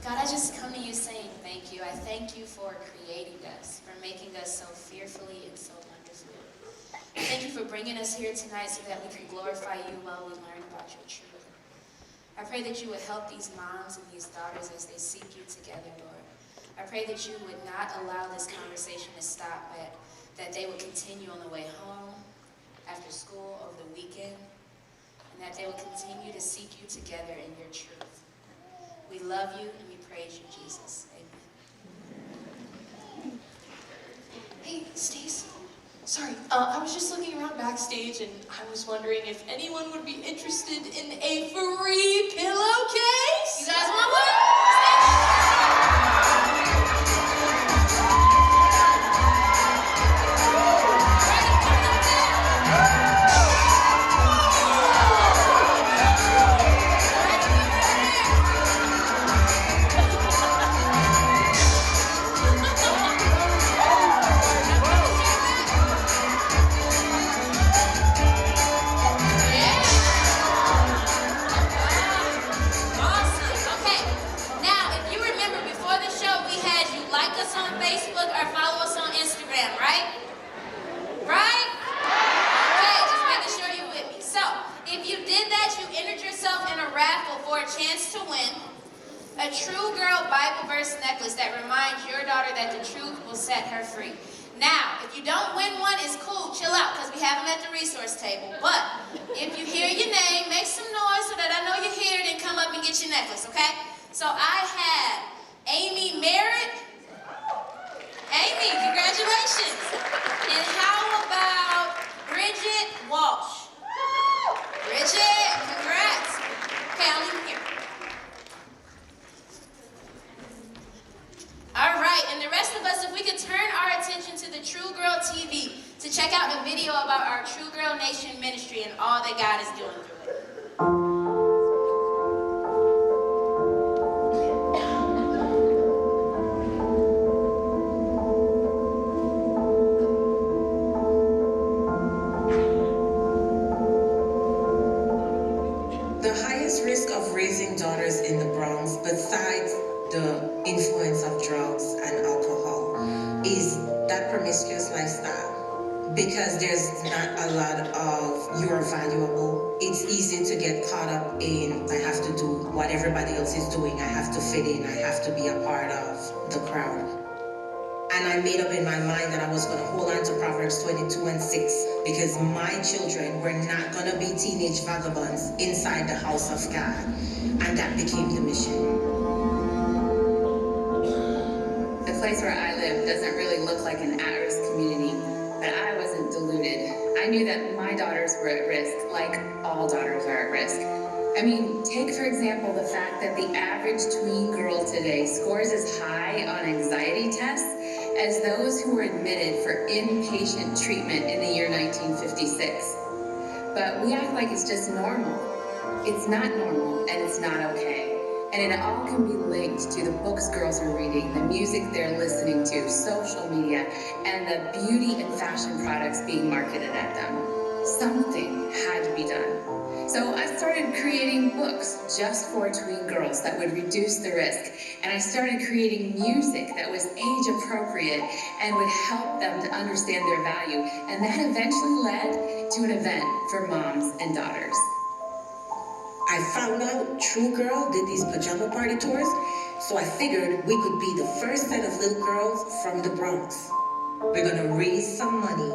God, I just come to you saying thank you. I thank you for creating us, for making us so fearfully and so wonderfully. I thank you for bringing us here tonight so that we can glorify you while we learn about your truth. I pray that you would help these moms and these daughters as they seek you together, Lord. I pray that you would not allow this conversation to stop, but that they would continue on the way home, after school, over the weekend, and that they will continue to seek you together in your truth. We love you and we praise you, Jesus. Amen. Hey, Stace. Sorry, I was just looking around backstage and I was wondering if anyone would be interested in a free pillowcase? You guys want one? Yeah! set her free. Now, if you don't win one, it's cool. Chill out, because we have them at the resource table. But if you hear your name, make some noise so that I know you're here, then come up and get your necklace, okay? So I have Amy Merritt. Amy, congratulations. And how about Bridget Walsh? Bridget, congrats. Okay, I'll leave it here. All right, and the rest of us, if we could turn our attention to the True Girl TV to check out a video about our True Girl Nation ministry and all that God is doing through it. The highest risk of raising daughters in the Bronx, besides the influence of drugs and alcohol, is that promiscuous lifestyle. Because there's not a lot of you are valuable. It's easy to get caught up in I have to do what everybody else is doing. I have to fit in. I have to be a part of the crowd. And I made up in my mind that I was going to hold on to Proverbs 22:6 because my children were not going to be teenage vagabonds inside the house of God. And that became the mission. The place where I live doesn't really look like an at-risk community, but I wasn't deluded. I knew that my daughters were at risk, like all daughters are at risk. I mean, take for example the fact that the average tween girl today scores as high on anxiety tests as those who were admitted for inpatient treatment in the year 1956. But we act like it's just normal. It's not normal, and it's not okay. And it all can be linked to the books girls are reading, the music they're listening to, social media, and the beauty and fashion products being marketed at them. Something had to be done. So I started creating books just for tween girls that would reduce the risk. And I started creating music that was age appropriate and would help them to understand their value. And that eventually led to an event for moms and daughters. I found out True Girl did these pajama party tours, so I figured we could be the first set of little girls from the Bronx. We're gonna raise some money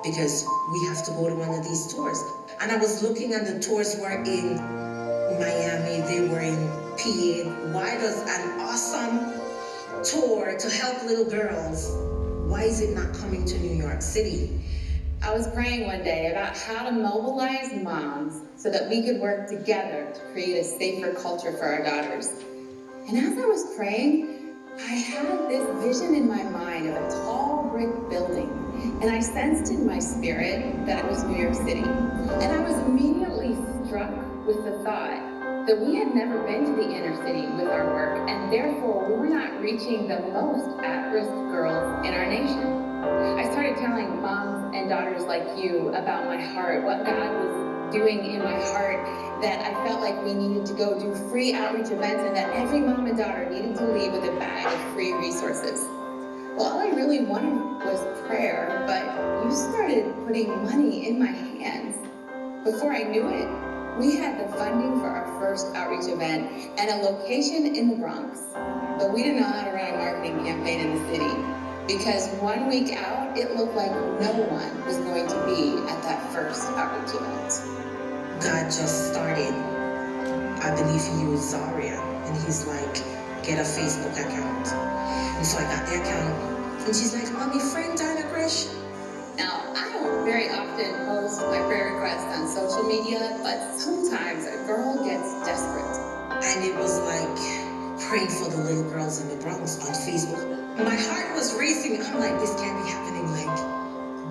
because we have to go to one of these tours. And I was looking and the tours were in Miami, they were in PA. Why does an awesome tour to help little girls, why is it not coming to New York City? I was praying one day about how to mobilize moms so that we could work together to create a safer culture for our daughters. And as I was praying, I had this vision in my mind of a tall brick building, and I sensed in my spirit that it was New York City. And I was immediately struck with the thought that we had never been to the inner city with our work, and therefore we were not reaching the most at-risk girls in our nation. I started telling moms and daughters like you about my heart, what God was doing in my heart, that I felt like we needed to go do free outreach events and that every mom and daughter needed to leave with a bag of free resources. Well, all I really wanted was prayer, but you started putting money in my hands. Before I knew it, we had the funding for our first outreach event and a location in the Bronx. But we didn't know how to run a marketing campaign in the city, because 1 week out, it looked like no one was going to be at that first outreach event. God just started, I believe he used Zaria, and he's like, get a Facebook account. And so I got the account, and she's like, Mommy, friend Donna Grish. Now, I don't very often post my prayer requests on social media, but sometimes a girl gets desperate. And it was like praying for the little girls in the Bronx on Facebook. My heart was racing. I'm like, this can't be happening. Like,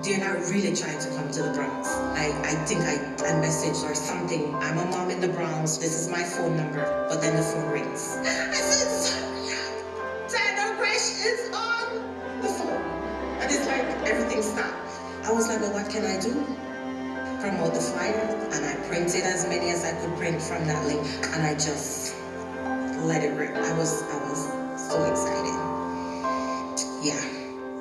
they're not really trying to come to the Bronx. I think I messaged or something. I'm a mom in the Bronx. This is my phone number. But then the phone rings. I said, Zaria, Dana Grish is on the phone. And it's like everything stopped. I was like, well, what can I do? Promote the flyer. And I printed as many as I could print from that link. And I just let it rip. I was so excited. Yeah.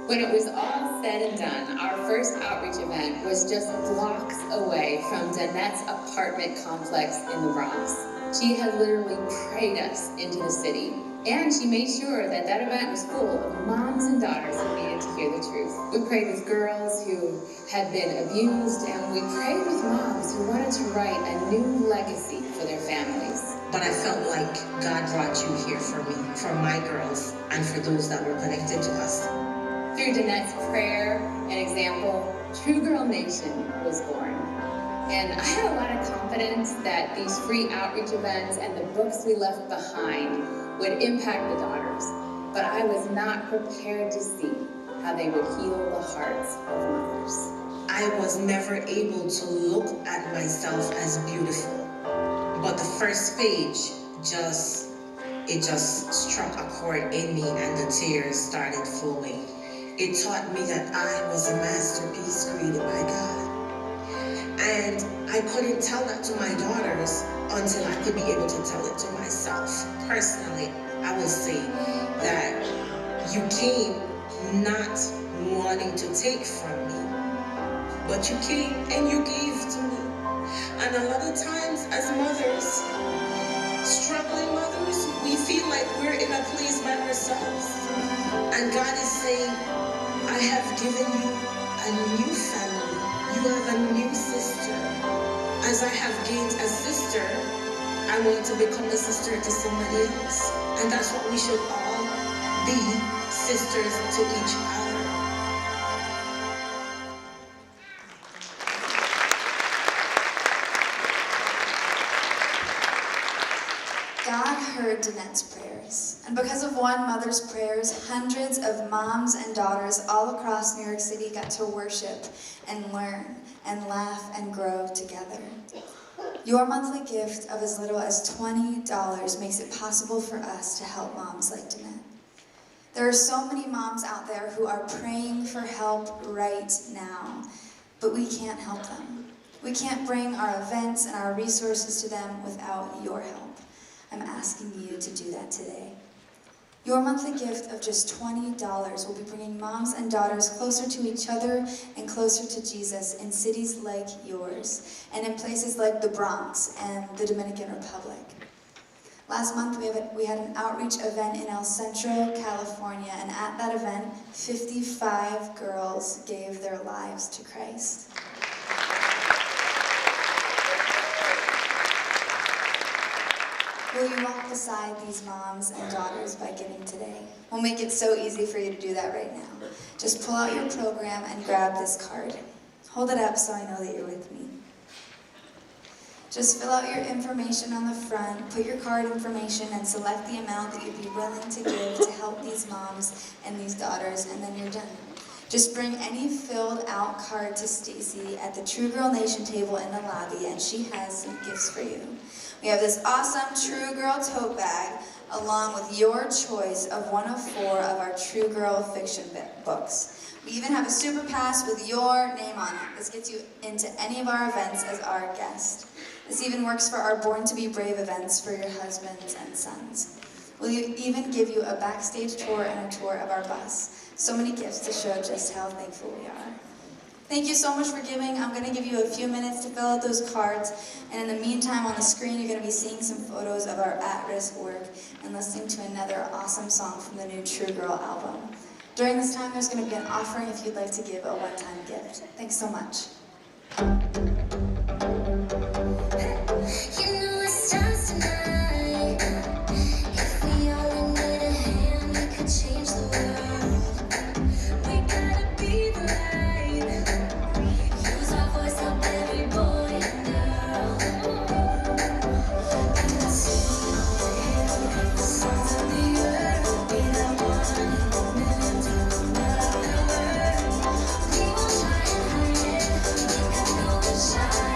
When it was all said and done, our first outreach event was just blocks away from Danette's apartment complex in the Bronx. She had literally prayed us into the city. And she made sure that that event was full of moms and daughters who needed to hear the truth. We prayed with girls who had been abused, and we prayed with moms who wanted to write a new legacy for their families. But I felt like God brought you here for me, for my girls, and for those that were connected to us. Through Danette's prayer and example, True Girl Nation was born. And I had a lot of confidence that these free outreach events and the books we left behind would impact the daughters. But I was not prepared to see how they would heal the hearts of mothers. I was never able to look at myself as beautiful. But the first page just struck a chord in me and the tears started flowing. It taught me that I was a masterpiece created by God. And I couldn't tell that to my daughters until I could be able to tell it to myself. Personally, I will say that you came not wanting to take from me, but you came and you gave to me. And a lot of times as mothers, struggling mothers, we feel like we're in a place by ourselves. And God is saying, I have given you a new family. You have a new sister. As I have gained a sister, I want to become a sister to somebody else. And that's what we should all be, sisters to each other. God heard Danette's prayers, and because of one mother's prayers, hundreds of moms and daughters all across New York City got to worship and learn and laugh and grow together. Your monthly gift of as little as $20 makes it possible for us to help moms like Danette. There are so many moms out there who are praying for help right now, but we can't help them. We can't bring our events and our resources to them without your help. I'm asking you to do that today. Your monthly gift of just $20 will be bringing moms and daughters closer to each other and closer to Jesus in cities like yours and in places like the Bronx and the Dominican Republic. Last month we had an outreach event in El Centro, California, and at that event, 55 girls gave their lives to Christ. Will you walk beside these moms and daughters by giving today? We'll make it so easy for you to do that right now. Just pull out your program and grab this card. Hold it up so I know that you're with me. Just fill out your information on the front, put your card information, and select the amount that you'd be willing to give to help these moms and these daughters, and then you're done. Just bring any filled out card to Stacy at the True Girl Nation table in the lobby, and she has some gifts for you. We have this awesome True Girl tote bag, along with your choice of one of 4 of our True Girl fiction books. We even have a super pass with your name on it. This gets you into any of our events as our guest. This even works for our Born to be Brave events for your husbands and sons. We'll even give you a backstage tour and a tour of our bus. So many gifts to show just how thankful we are. Thank you so much for giving. I'm going to give you a few minutes to fill out those cards. And in the meantime, on the screen, you're going to be seeing some photos of our at-risk work and listening to another awesome song from the new True Girl album. During this time, there's going to be an offering if you'd like to give a one-time gift. Thanks so much. You know it starts tonight. If we all lended a hand, we could change the world. We gotta be the light. Use our voice, help every boy and girl. And let's sing the songs of the earth. Be that one in the million to remember the word. We won't try and hide it. We got no shine.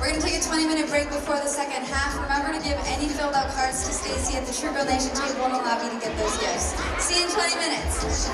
We're gonna take a 20-minute break before the second half. Remember to give any filled out cards to Stacy at the True Girl Nation table and allow me to get those gifts. See you in 20 minutes.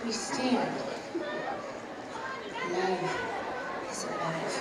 we stand. Love is a battlefield.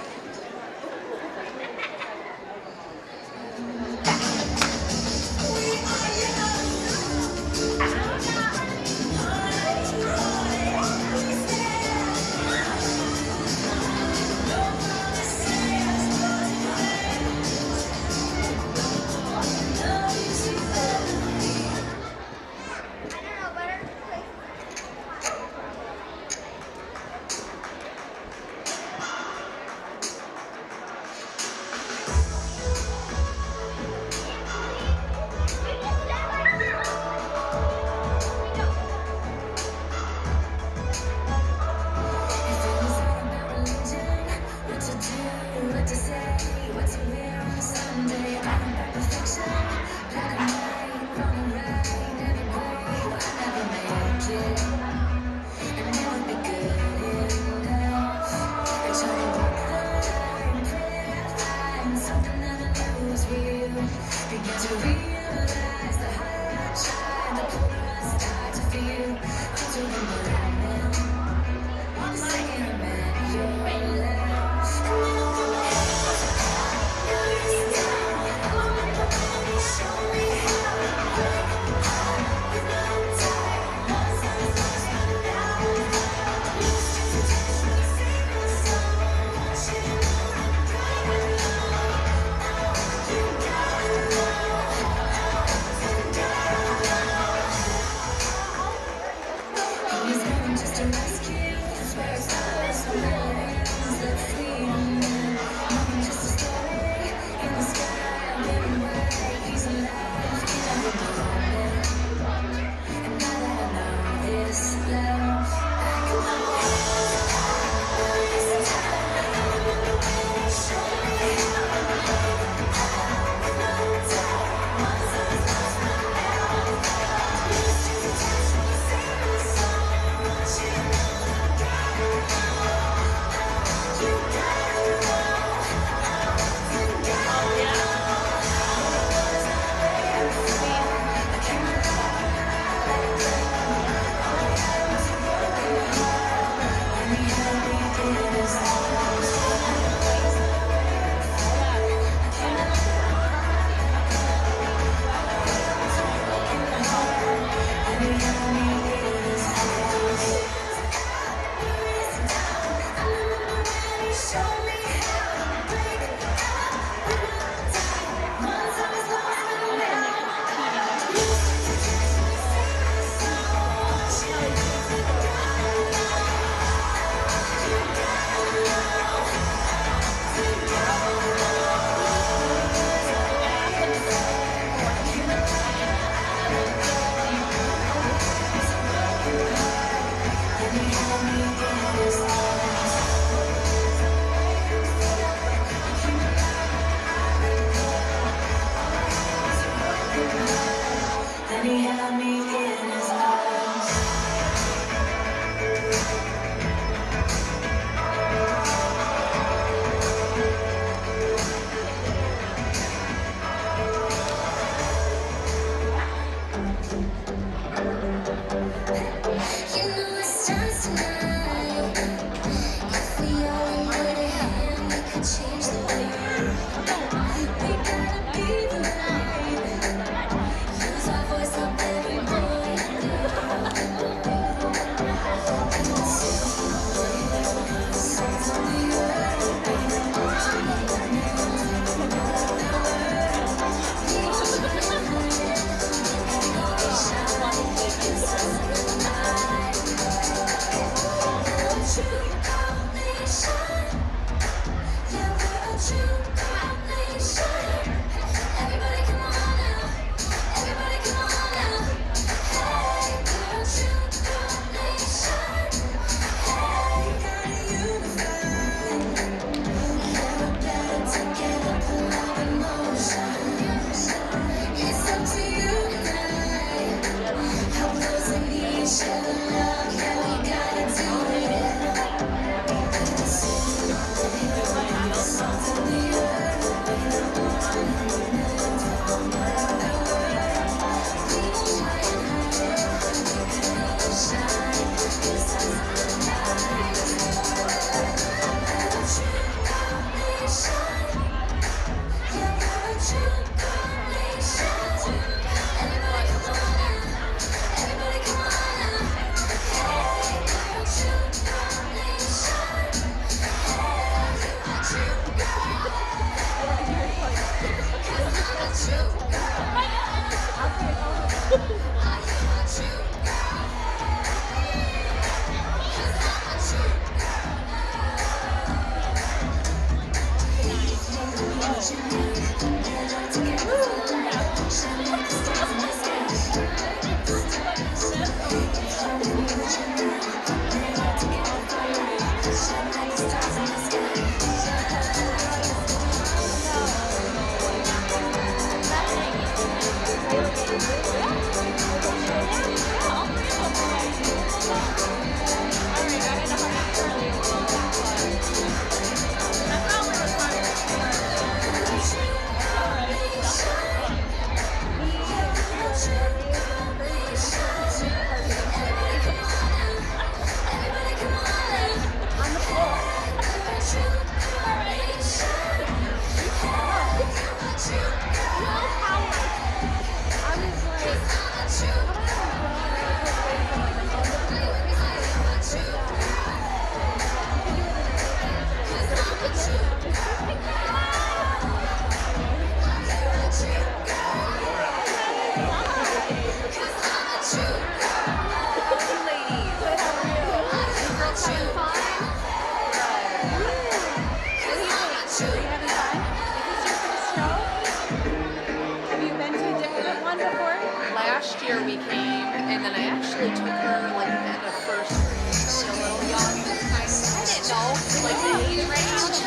And then I actually took her like at a first a little young. I didn't know like the age range.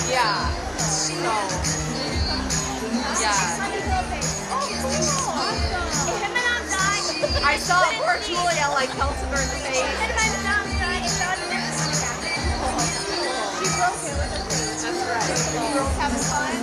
Yeah. So yeah. Oh, cool. I saw poor Julia like pelted her in the face. She broke it with her face. That's right. You girls having fun?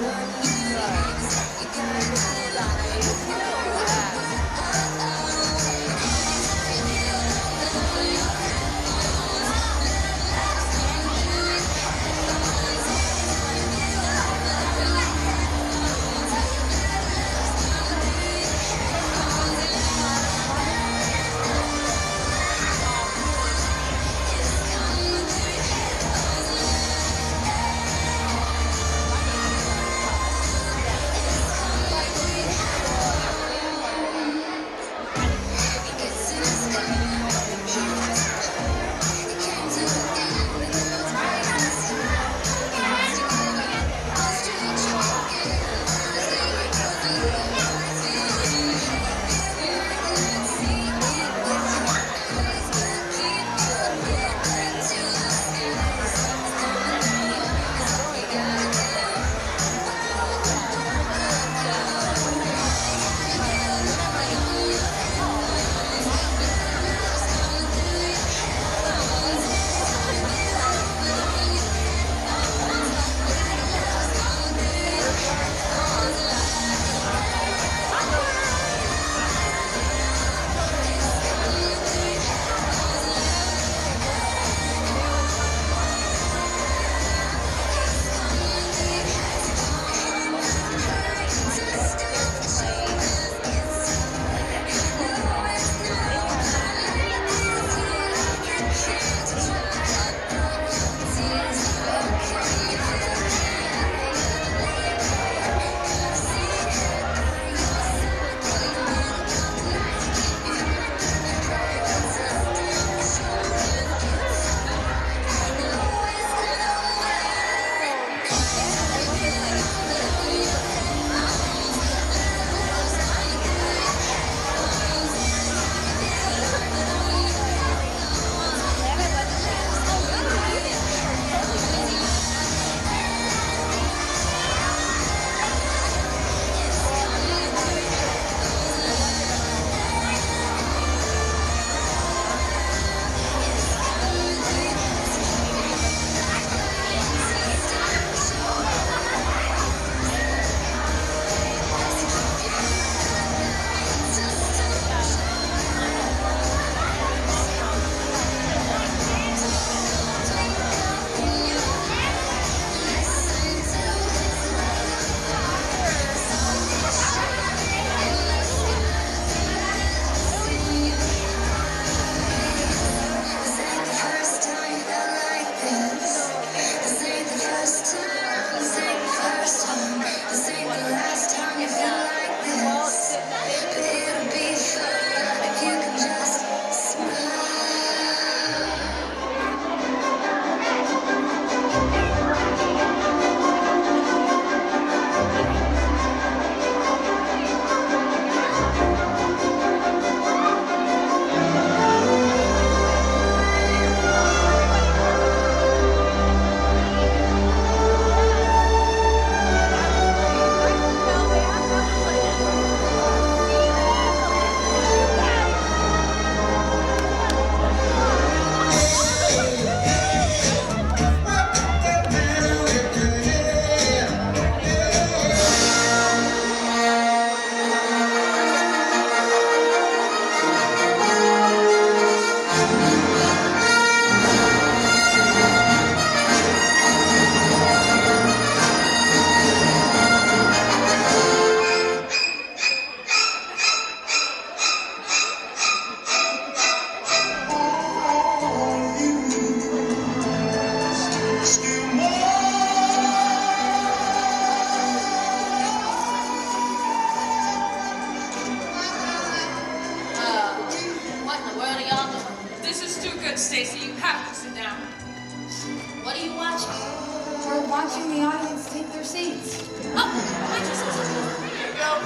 Stacy, you have to sit down. What are you watching? We're watching the audience take their seats. Oh, waitresses. Here you go.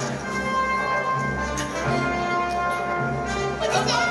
Okay.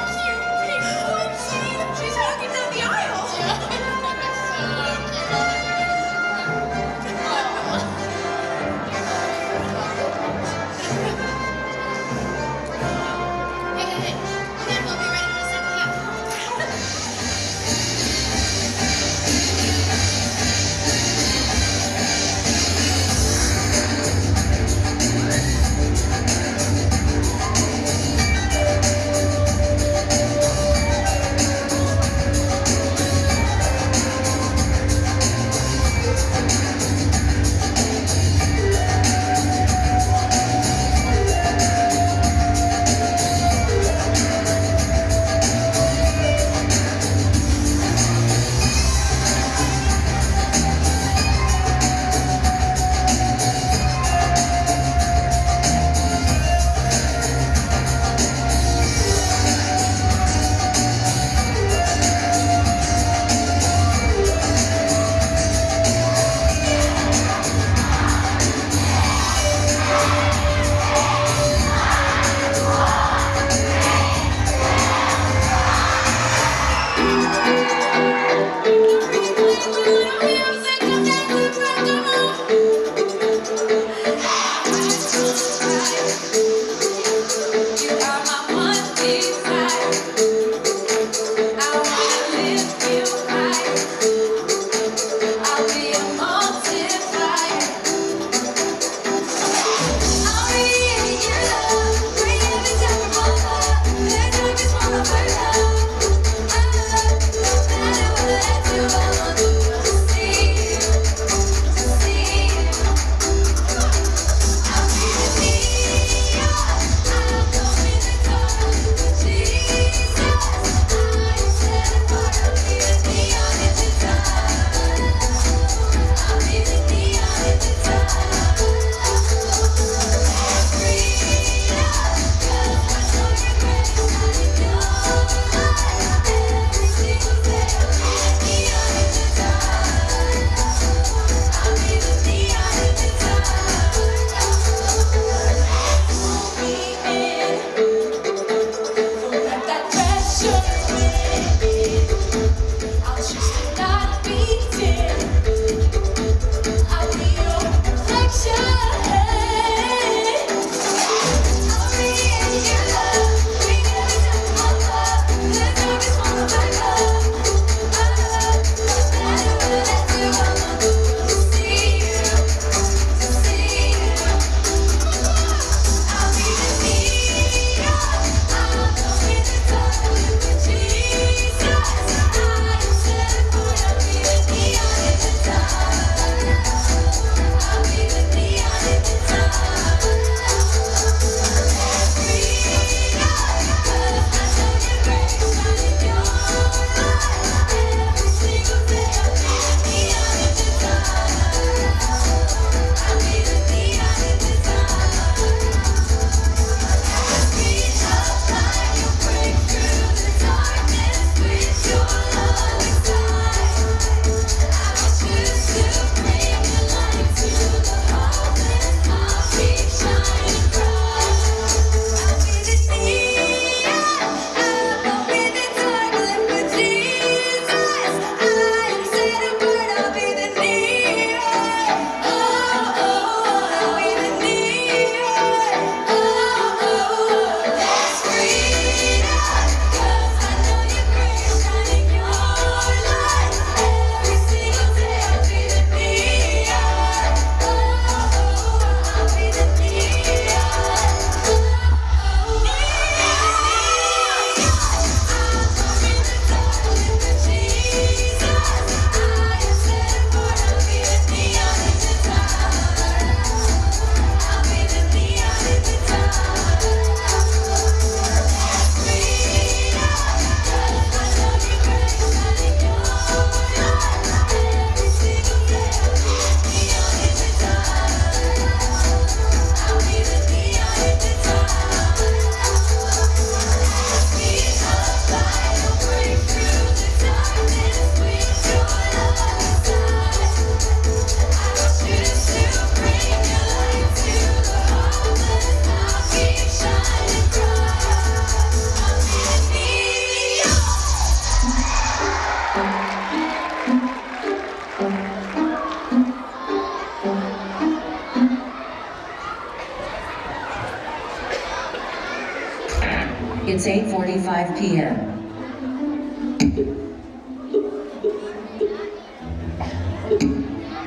6:45 p.m.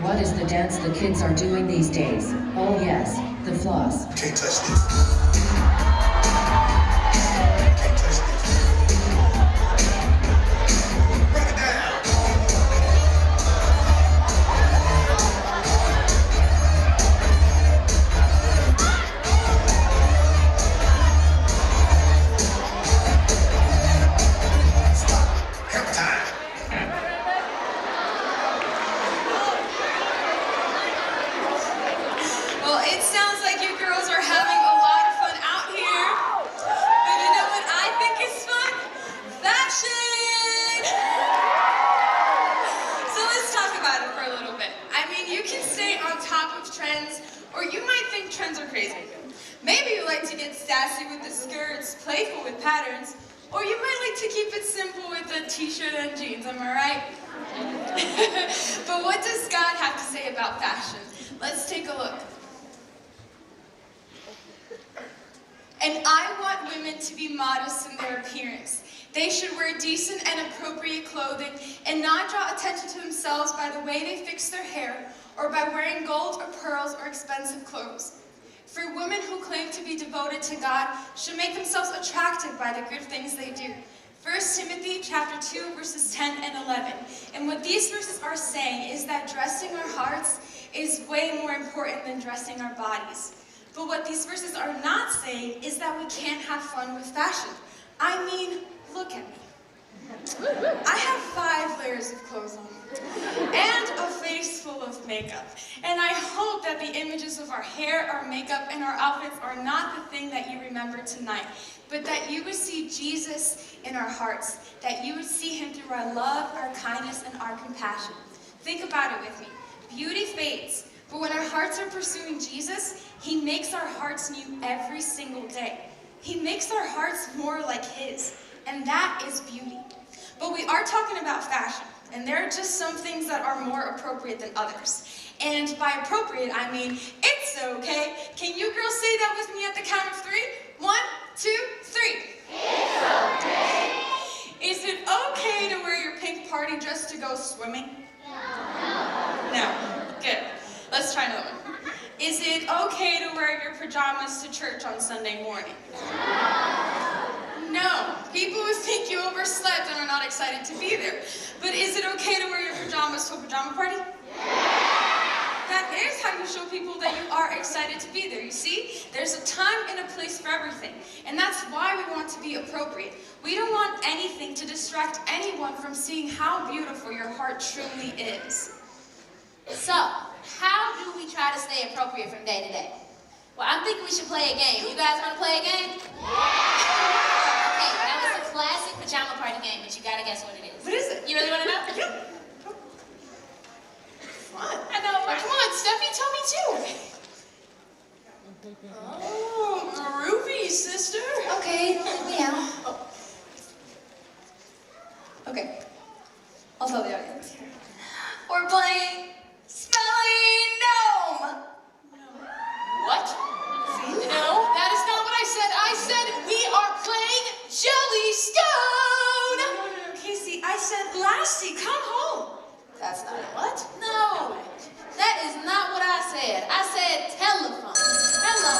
What is the dance the kids are doing these days? Oh yes, the floss. Can't touch this. Can't touch this. Break it down. Stop. Help time. Well, it sounds like you girls are having a lot of fun out here. But you know what I think is fun? Fashion! So let's talk about it for a little bit. I mean, you can stay on top of trends, or you might think trends are crazy. Maybe you like to get sassy with the skirts, playful with patterns, or you might like to keep it simple with a t-shirt and jeans, am I right? But what does God have to say about fashion? Let's take a look. And I want women to be modest in their appearance. They should wear decent and appropriate clothing and not draw attention to themselves by the way they fix their hair or by wearing gold or pearls or expensive clothes. For women who claim to be devoted to God should make themselves attractive by the good things they do. 1 Timothy chapter 2, verses 10 and 11. And what these verses are saying is that dressing our hearts is way more important than dressing our bodies. But what these verses are not saying is that we can't have fun with fashion. I mean, look at me. I have 5 layers of clothes on and a face full of makeup. And I hope that the images of our hair, our makeup, and our outfits are not the thing that you remember tonight, but that you would see Jesus in our hearts, that you would see him through our love, our kindness, and our compassion. Think about it with me. Beauty fades, but when our hearts are pursuing Jesus, he makes our hearts new every single day. He makes our hearts more like his, and that is beauty. But we are talking about fashion, and there are just some things that are more appropriate than others. And by appropriate, I mean, it's okay. Can you girls say that with me at the count of 3? 1, 2, 3. It's okay. Is it okay to wear your pink party dress to go swimming? No. Good. Let's try another one. Is it okay to wear your pajamas to church on Sunday morning? No. People would think you overslept and are not excited to be there. But is it okay to wear your pajamas to a pajama party? That is how you show people that you are excited to be there. You see, there's a time and a place for everything. And that's why we want to be appropriate. We don't want anything to distract anyone from seeing how beautiful your heart truly is. So, how do we try to stay appropriate from day to day? Well, I'm thinking we should play a game. You guys want to play a game? Okay, now it's a classic pajama party game, but you gotta guess what it is. What is it? You really want to know? Yeah. Fun. I know. Right, come on, Steffi, tell me too. Oh, groovy, sister. Okay, yeah. Okay, I'll tell the audience. We're playing Smelly Gnome. What? See? No, that is not what I said. I said we are playing Jellystone. No, Casey, I said Lassie, come home. That's not it. What? No, that is not what I said. I said telephone. Hello.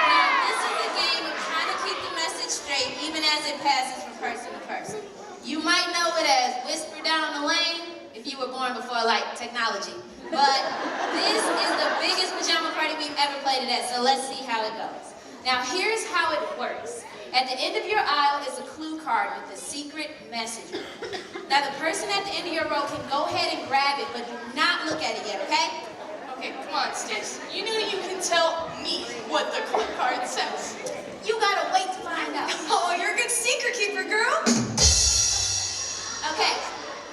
Now, this is a game of trying to keep the message straight, even as it passes from person to person. You might know it as Whisper Down the Lane if you were born before, like, technology. But this is the biggest pajama party we've ever played it at, so let's see how it goes. Now, here's how it works. At the end of your aisle is a clue card with a secret message. Now, the person at the end of your row can go ahead and grab it, but do not look at it yet, okay? Okay, come on, Stitch. You know you can tell me what the clue card says. You gotta wait to find out. Oh, you're a good secret keeper, girl. Okay,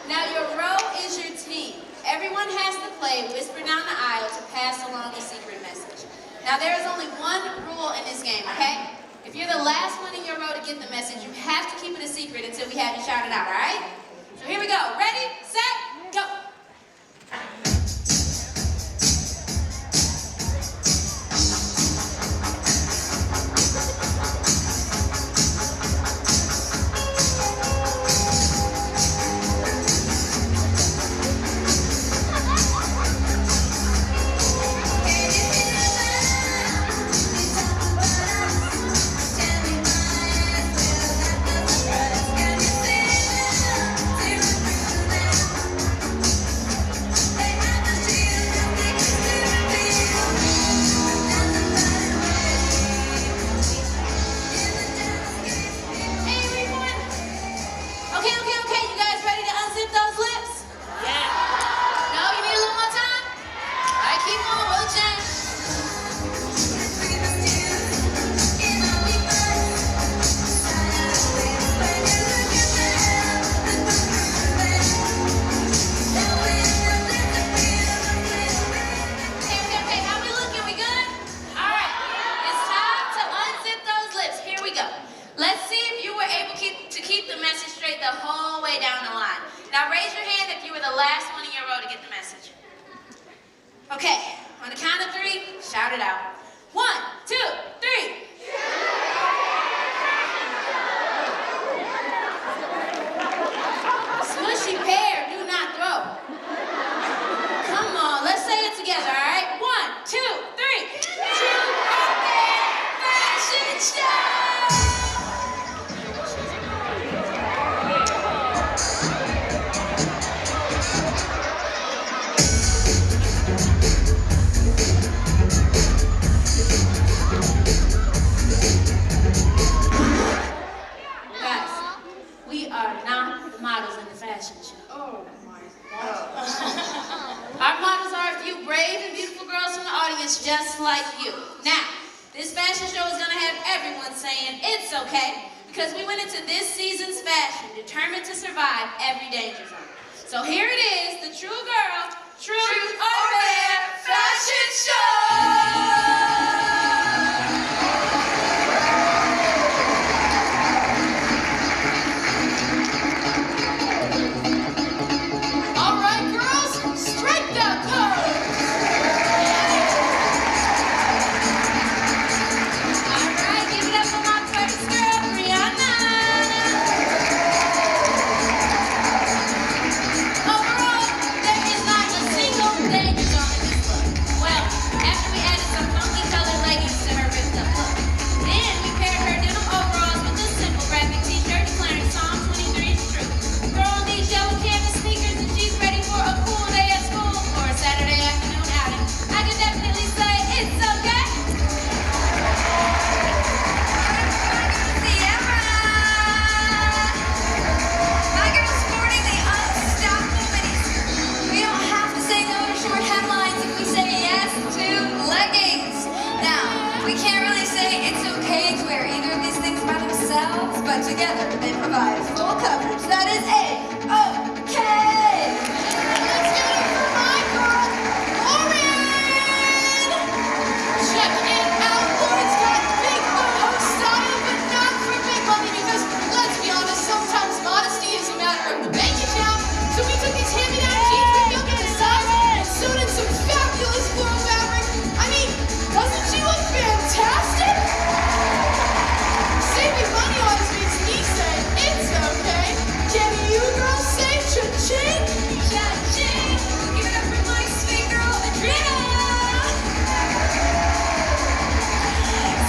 now your row is your team. Everyone has to play Whisper Down the Aisle to pass along a secret message. Now, there is only one rule in this game, okay? If you're the last one in your row to get the message, you have to keep it a secret until we have you shout it out, all right? So here we go. Ready, set, go. last one in your row to get the message. Okay, on the count of 3, shout it out. 1, 2, 3. Smushy pear, do not throw. Come on, let's say it together, all right? 1, 2, 3. True or Bear Fashion Show! Models in the fashion show. Oh my God. Our models are a few brave and beautiful girls from the audience just like you. Now, this fashion show is going to have everyone saying it's okay because we went into this season's fashion determined to survive every danger zone. So here it is, the True Girl, Truth or Bear Fashion Show! But together they provide full coverage that is A-OK! Let's give it up for my girl, Lauren! Check it out, Lauren's got big boho style, but not for big money because, let's be honest, sometimes modesty is a matter of the bank account. So we took these hand-me-down jeans with yoga to size and sewed in some fabulous floral fabric. I mean, doesn't she look fantastic? Saving money always makes me say it's okay. Can you girls say cha-ching? Cha-ching! Give it up for my sweet girl, Adriana!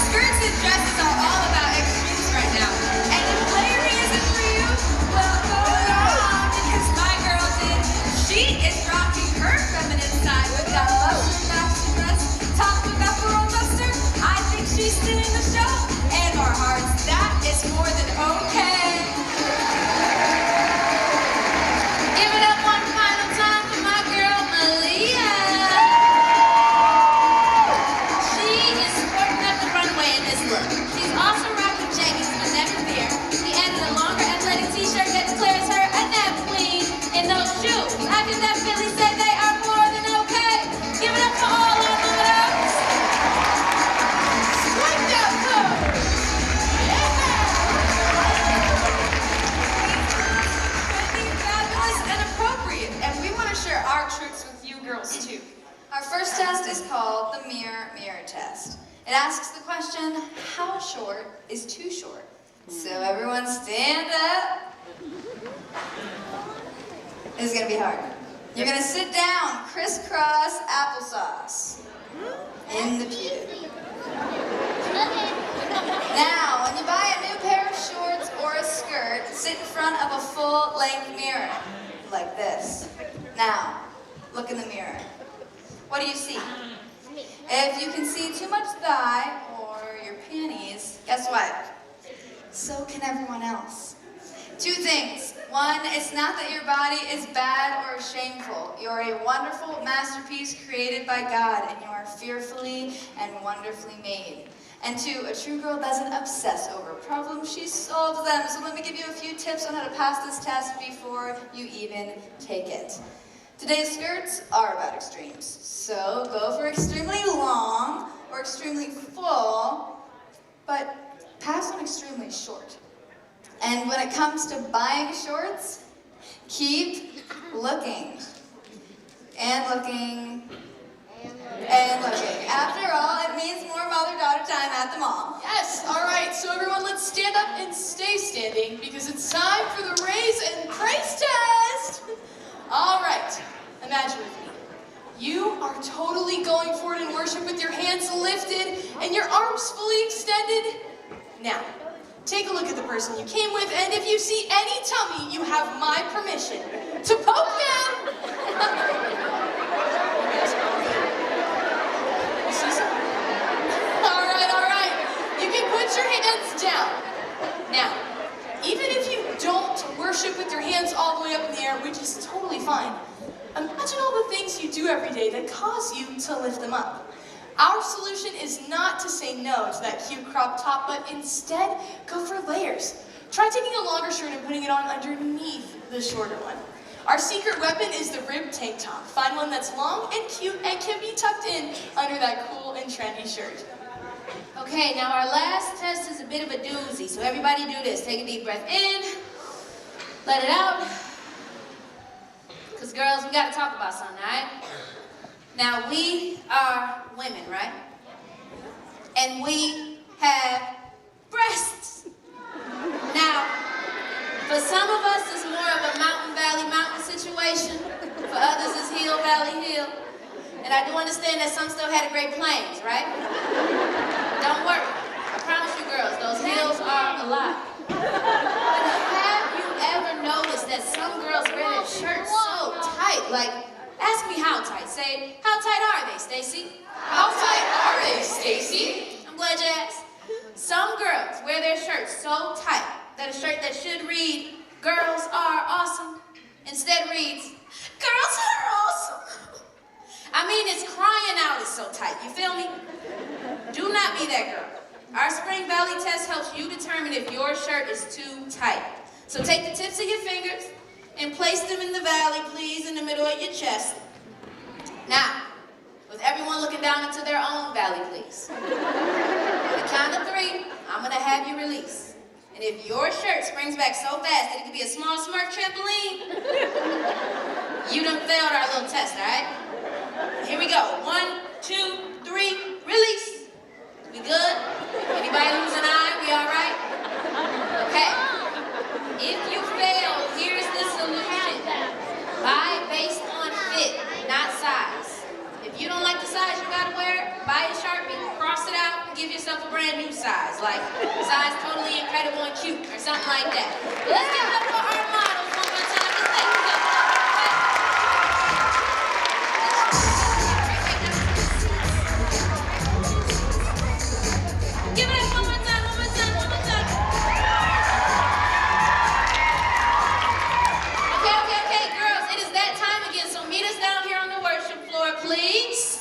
Skirts and dresses are all about extremes right now. And if layering isn't for you, well, go on, because my girl did. She is rocking her feminine side with that luxury maxi dress, topped with that pearl duster. I think she's stealing the show. And our hearts, that is more than okay. Give it up one final time for my girl, Malia. She is sporting up the runway in this look. She's also rocking jeggings, but never fear. She added a longer athletic t-shirt that declares her a nap queen in those shoes. I can definitely say they are more than okay. Give it up for all our models. Strike that pose! Fabulous and appropriate, and we want to share our tricks with you girls too. Our first test is called the Mirror Test. It asks the question, how short is too short? So everyone stand up. This is going to be hard. You're going to sit down, crisscross applesauce in the pew. Now, when you buy a new pair of shorts or a skirt, sit in front of a full-length mirror, like this. Now, look in the mirror. What do you see? If you can see too much thigh or your panties, guess what? So can everyone else. 2 things. 1, it's not that your body is bad or shameful. You're a wonderful masterpiece created by God, and you are fearfully and wonderfully made. And 2, a true girl doesn't obsess over problems, she solves them. So let me give you a few tips on how to pass this test before you even take it. Today's skirts are about extremes. So go for extremely long or extremely full, but pass on extremely short. And when it comes to buying shorts, keep looking and looking and looking. After all, it means more mother-daughter time at the mall. Yes, all right, so everyone let's stand up and stay standing because it's time for the raise and praise test. All right, imagine with me. You are totally going forward in worship with your hands lifted and your arms fully extended. Now, take a look at the person you came with, and if you see any tummy, you have my permission to poke them. You see something? All right. You can put your hands down. Now, even if you don't worship with your hands all the way up in the air, which is totally fine, imagine all the things you do every day that cause you to lift them up. Our solution is not to say no to that cute crop top, but instead go for layers. Try taking a longer shirt and putting it on underneath the shorter one. Our secret weapon is the ribbed tank top. Find one that's long and cute and can be tucked in under that cool and trendy shirt. Okay, now our last test is a bit of a doozy, so everybody do this. Take a deep breath in, let it out. Because girls, we gotta talk about something, all right? Now, we are women, right? And we have breasts. Now, for some of us, it's more of a mountain, valley, mountain situation. For others, it's hill, valley, hill. And I do understand that some still had Great Plains, right? Don't worry. I promise you, girls, those hills are alive. But have you ever noticed that some girls wear their shirts so tight? Like, ask me how tight. Say, how tight are they, Stacy? How tight are they, Stacy? I'm glad you asked. Some girls wear their shirts so tight that a shirt that should read, girls are awesome, instead reads, girls are awesome. I mean, it's crying out, it's so tight. You feel me? Do not be that girl. Our Spring Valley test helps you determine if your shirt is too tight. So take the tips of your fingers and place them in the valley, please, in the middle of your chest. Now, with everyone looking down into their own valley, please. On the count of 3, I'm gonna have you release. And if your shirt springs back so fast that it could be a small Smurf trampoline, you done failed our little test, all right? Here we go. 1, 2, 3, release. We good? Anybody lose an eye? We all right? Okay. If you fail, here's the solution. Buy based on fit, not size. If you don't like the size you gotta wear, buy a Sharpie, cross it out, and give yourself a brand new size, like size totally incredible and cute, or something like that. But let's give it up for our models one more time. Let's take it up. Give it up one more time, one more time, one more time. Okay, girls, it is that time again, so meet us down here on the worship floor, please.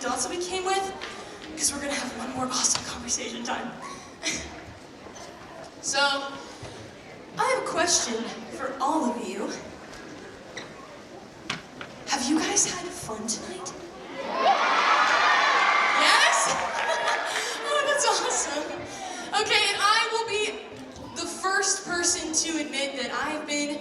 adults that we came with, because we're gonna have one more awesome conversation time. So, I have a question for all of you. Have you guys had fun tonight? Yes? Oh, that's awesome. Okay, and I will be the first person to admit that I've been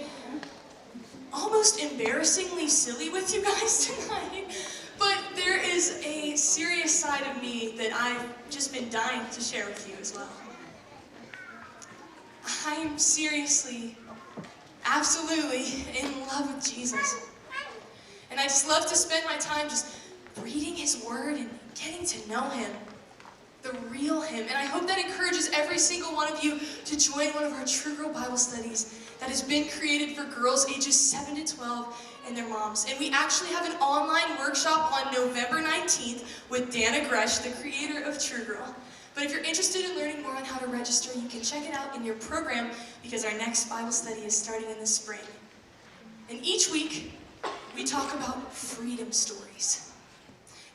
almost embarrassingly silly with you guys tonight. But there is a serious side of me that I've just been dying to share with you as well. I'm seriously, absolutely in love with Jesus. And I just love to spend my time just reading his word and getting to know him, the real him. And I hope that encourages every single one of you to join one of our True Girl Bible studies that has been created for girls ages 7 to 12 and their moms. And we actually have an online workshop on November 19th with Dana Gresh, the creator of True Girl. But if you're interested in learning more on how to register, you can check it out in your program because our next Bible study is starting in the spring. And each week, we talk about freedom stories.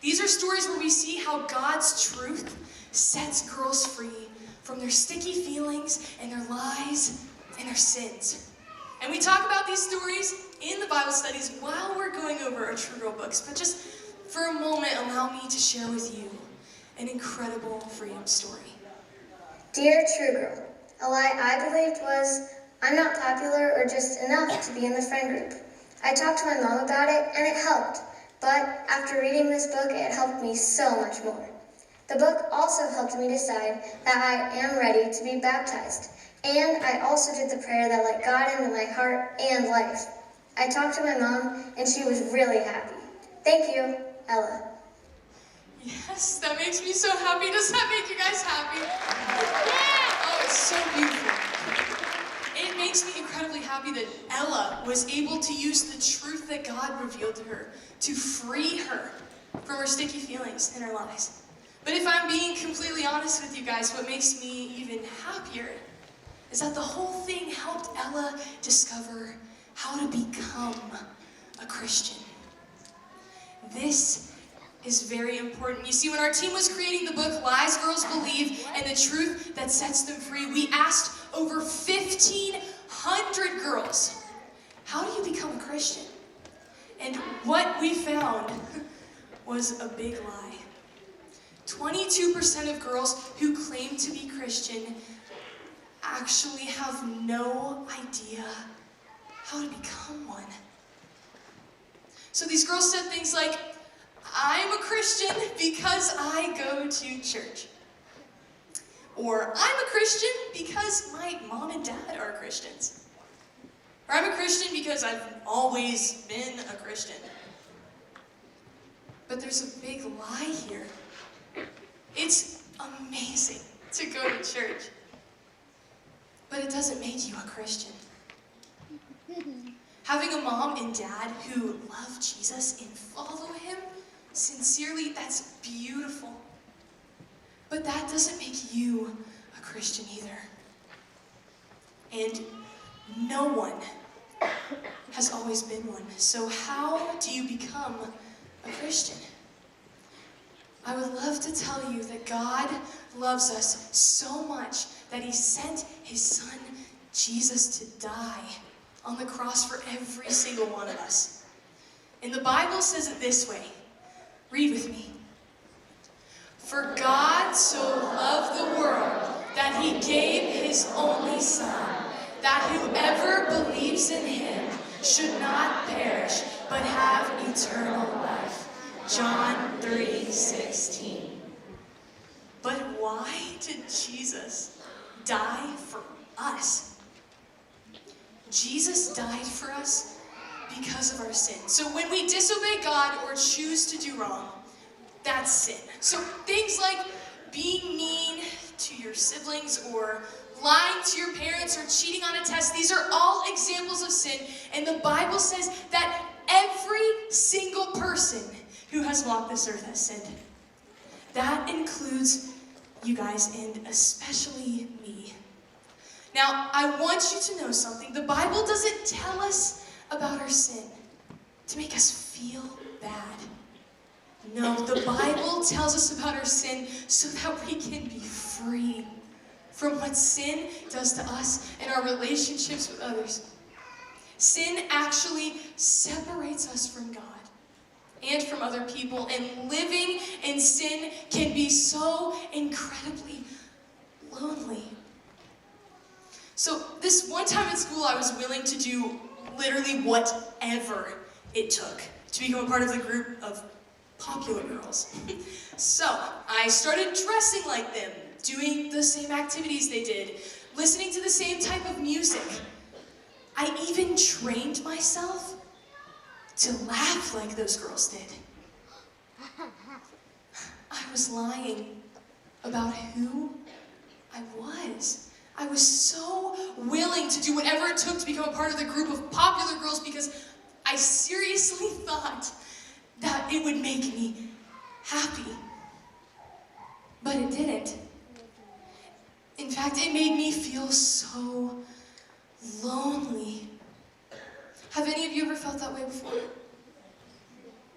These are stories where we see how God's truth sets girls free from their sticky feelings and their lies and their sins. And we talk about these stories in the Bible studies while we're going over our True Girl books. But just for a moment, allow me to share with you an incredible freedom story. Dear True Girl, a lie I believed was, I'm not popular or just enough to be in the friend group. I talked to my mom about it and it helped, but after reading this book, it helped me so much more. The book also helped me decide that I am ready to be baptized, and I also did the prayer that let God into my heart and life. I talked to my mom and she was really happy. Thank you, Ella. Yes, that makes me so happy. Does that make you guys happy? Oh, it's so beautiful. It makes me incredibly happy that Ella was able to use the truth that God revealed to her to free her from her sticky feelings and her lies. But if I'm being completely honest with you guys, what makes me even happier is that the whole thing helped Ella discover how to become a Christian. This is very important. You see, when our team was creating the book, Lies Girls Believe and the Truth That Sets Them Free, we asked over 1,500 girls, how do you become a Christian? And what we found was a big lie. 22% of girls who claim to be Christian actually have no idea how to become one. So these girls said things like, I'm a Christian because I go to church. Or I'm a Christian because my mom and dad are Christians. Or I'm a Christian because I've always been a Christian. But there's a big lie here. It's amazing to go to church, but it doesn't make you a Christian. Having a mom and dad who love Jesus and follow him sincerely, that's beautiful. But that doesn't make you a Christian either. And no one has always been one. So how do you become a Christian? I would love to tell you that God loves us so much that he sent his son, Jesus, to die on the cross for every single one of us. And the Bible says it this way. Read with me. For God so loved the world that he gave his only Son, that whoever believes in him should not perish, but have eternal life. John 3:16. But why did Jesus die for us? Jesus died for us because of our sin. So when we disobey God or choose to do wrong, that's sin. So things like being mean to your siblings or lying to your parents or cheating on a test, these are all examples of sin. And the Bible says that every single person who has walked this earth has sinned. That includes you guys and especially me. Now, I want you to know something. The Bible doesn't tell us about our sin to make us feel bad. No, the Bible tells us about our sin so that we can be free from what sin does to us and our relationships with others. Sin actually separates us from God and from other people, and living in sin can be so incredibly lonely. So this one time at school, I was willing to do literally whatever it took to become a part of the group of popular girls. So I started dressing like them, doing the same activities they did, listening to the same type of music. I even trained myself to laugh like those girls did. I was lying about who I was. I was so willing to do whatever it took to become a part of the group of popular girls because I seriously thought that it would make me happy. But it didn't. In fact, it made me feel so lonely. Have any of you ever felt that way before?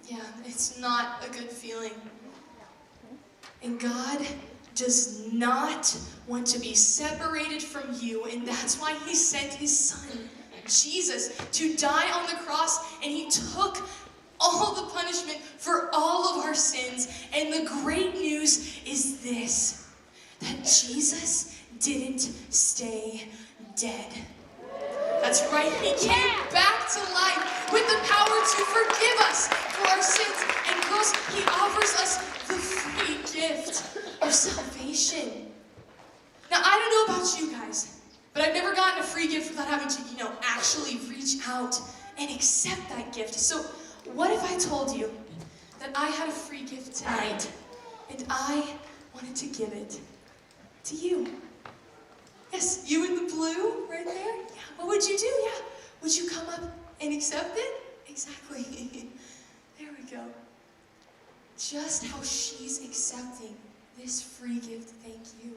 Yeah, it's not a good feeling. And God does not want to be separated from you, and that's why he sent his son, Jesus, to die on the cross, and he took all the punishment for all of our sins. And the great news is this, that Jesus didn't stay dead. That's right, he came back to life with the power to forgive us for our sins. And girls, he offers us the free gift of salvation. Now, I don't know about you guys, but I've never gotten a free gift without having to, actually reach out and accept that gift. So what if I told you that I had a free gift tonight and I wanted to give it to you? Yes, you in the blue right there? Yeah, what would you do? Yeah, would you come up and accept it? Exactly. There we go. Just how she's accepting this free gift, thank you.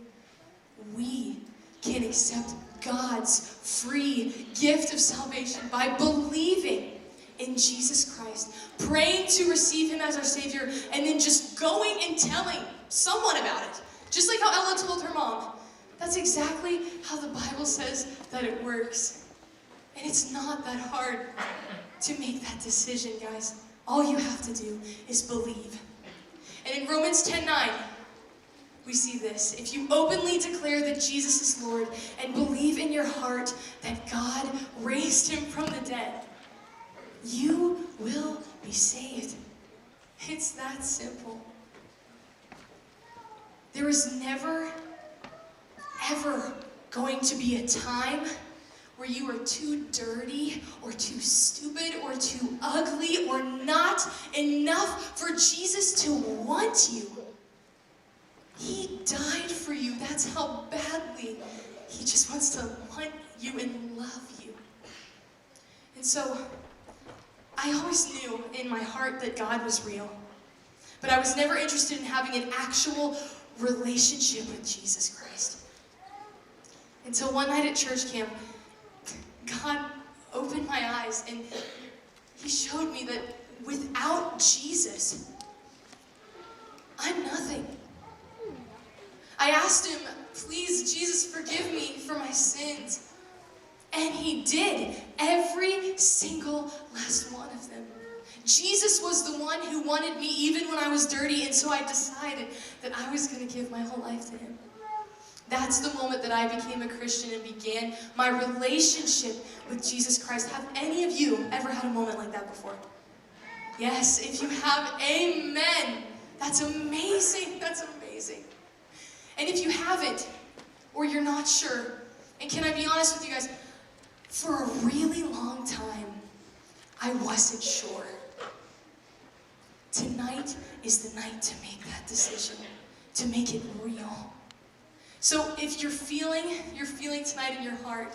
We can accept God's free gift of salvation by believing in Jesus Christ, praying to receive him as our Savior, and then just going and telling someone about it. Just like how Ella told her mom. That's exactly how the Bible says that it works. And it's not that hard to make that decision, guys. All you have to do is believe. And in Romans 10:9, we see this. If you openly declare that Jesus is Lord and believe in your heart that God raised him from the dead, you will be saved. It's that simple. There is never, ever going to be a time where you are too dirty or too stupid or too ugly or not enough for Jesus to want you. He died for you. That's how badly he just wants to want you and love you. And so, I always knew in my heart that God was real. But I was never interested in having an actual relationship with Jesus Christ. Until one night at church camp, God opened my eyes and he showed me that without Jesus, I'm nothing. I asked him, please, Jesus, forgive me for my sins. And he did, every single last one of them. Jesus was the one who wanted me even when I was dirty, and so I decided that I was going to give my whole life to him. That's the moment that I became a Christian and began my relationship with Jesus Christ. Have any of you ever had a moment like that before? Yes, if you have, amen. That's amazing. That's amazing. And if you haven't, or you're not sure, and can I be honest with you guys, for a really long time, I wasn't sure. Tonight is the night to make that decision, to make it real. So if you're feeling tonight in your heart,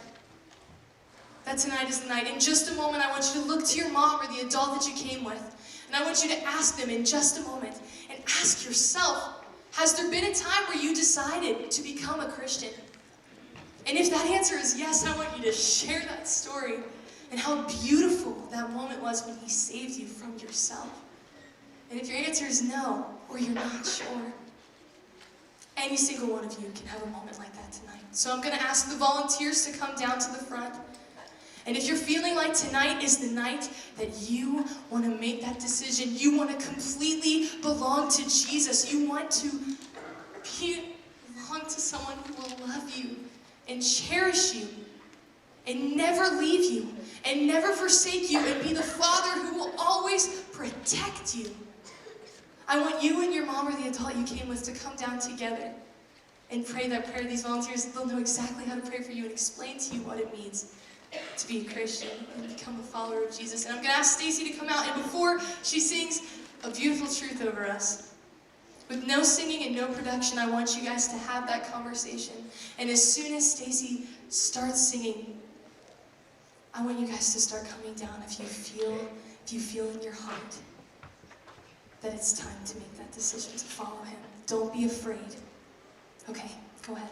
that tonight is the night. In just a moment, I want you to look to your mom or the adult that you came with, and I want you to ask them in just a moment, and ask yourself, has there been a time where you decided to become a Christian? And if that answer is yes, I want you to share that story and how beautiful that moment was when he saved you from yourself. And if your answer is no, or you're not sure, any single one of you can have a moment like that tonight. So I'm going to ask the volunteers to come down to the front. And if you're feeling like tonight is the night that you want to make that decision, you want to completely belong to Jesus, you want to belong to someone who will love you and cherish you and never leave you and never forsake you and be the father who will always protect you, I want you and your mom or the adult you came with to come down together and pray that prayer. These volunteers, they'll know exactly how to pray for you and explain to you what it means to be a Christian and become a follower of Jesus. And I'm going to ask Stacy to come out, and before she sings a beautiful truth over us, with no singing and no production, I want you guys to have that conversation. And as soon as Stacy starts singing, I want you guys to start coming down if you feel in your heart that it's time to make that decision to follow him. Don't be afraid. Okay, go ahead.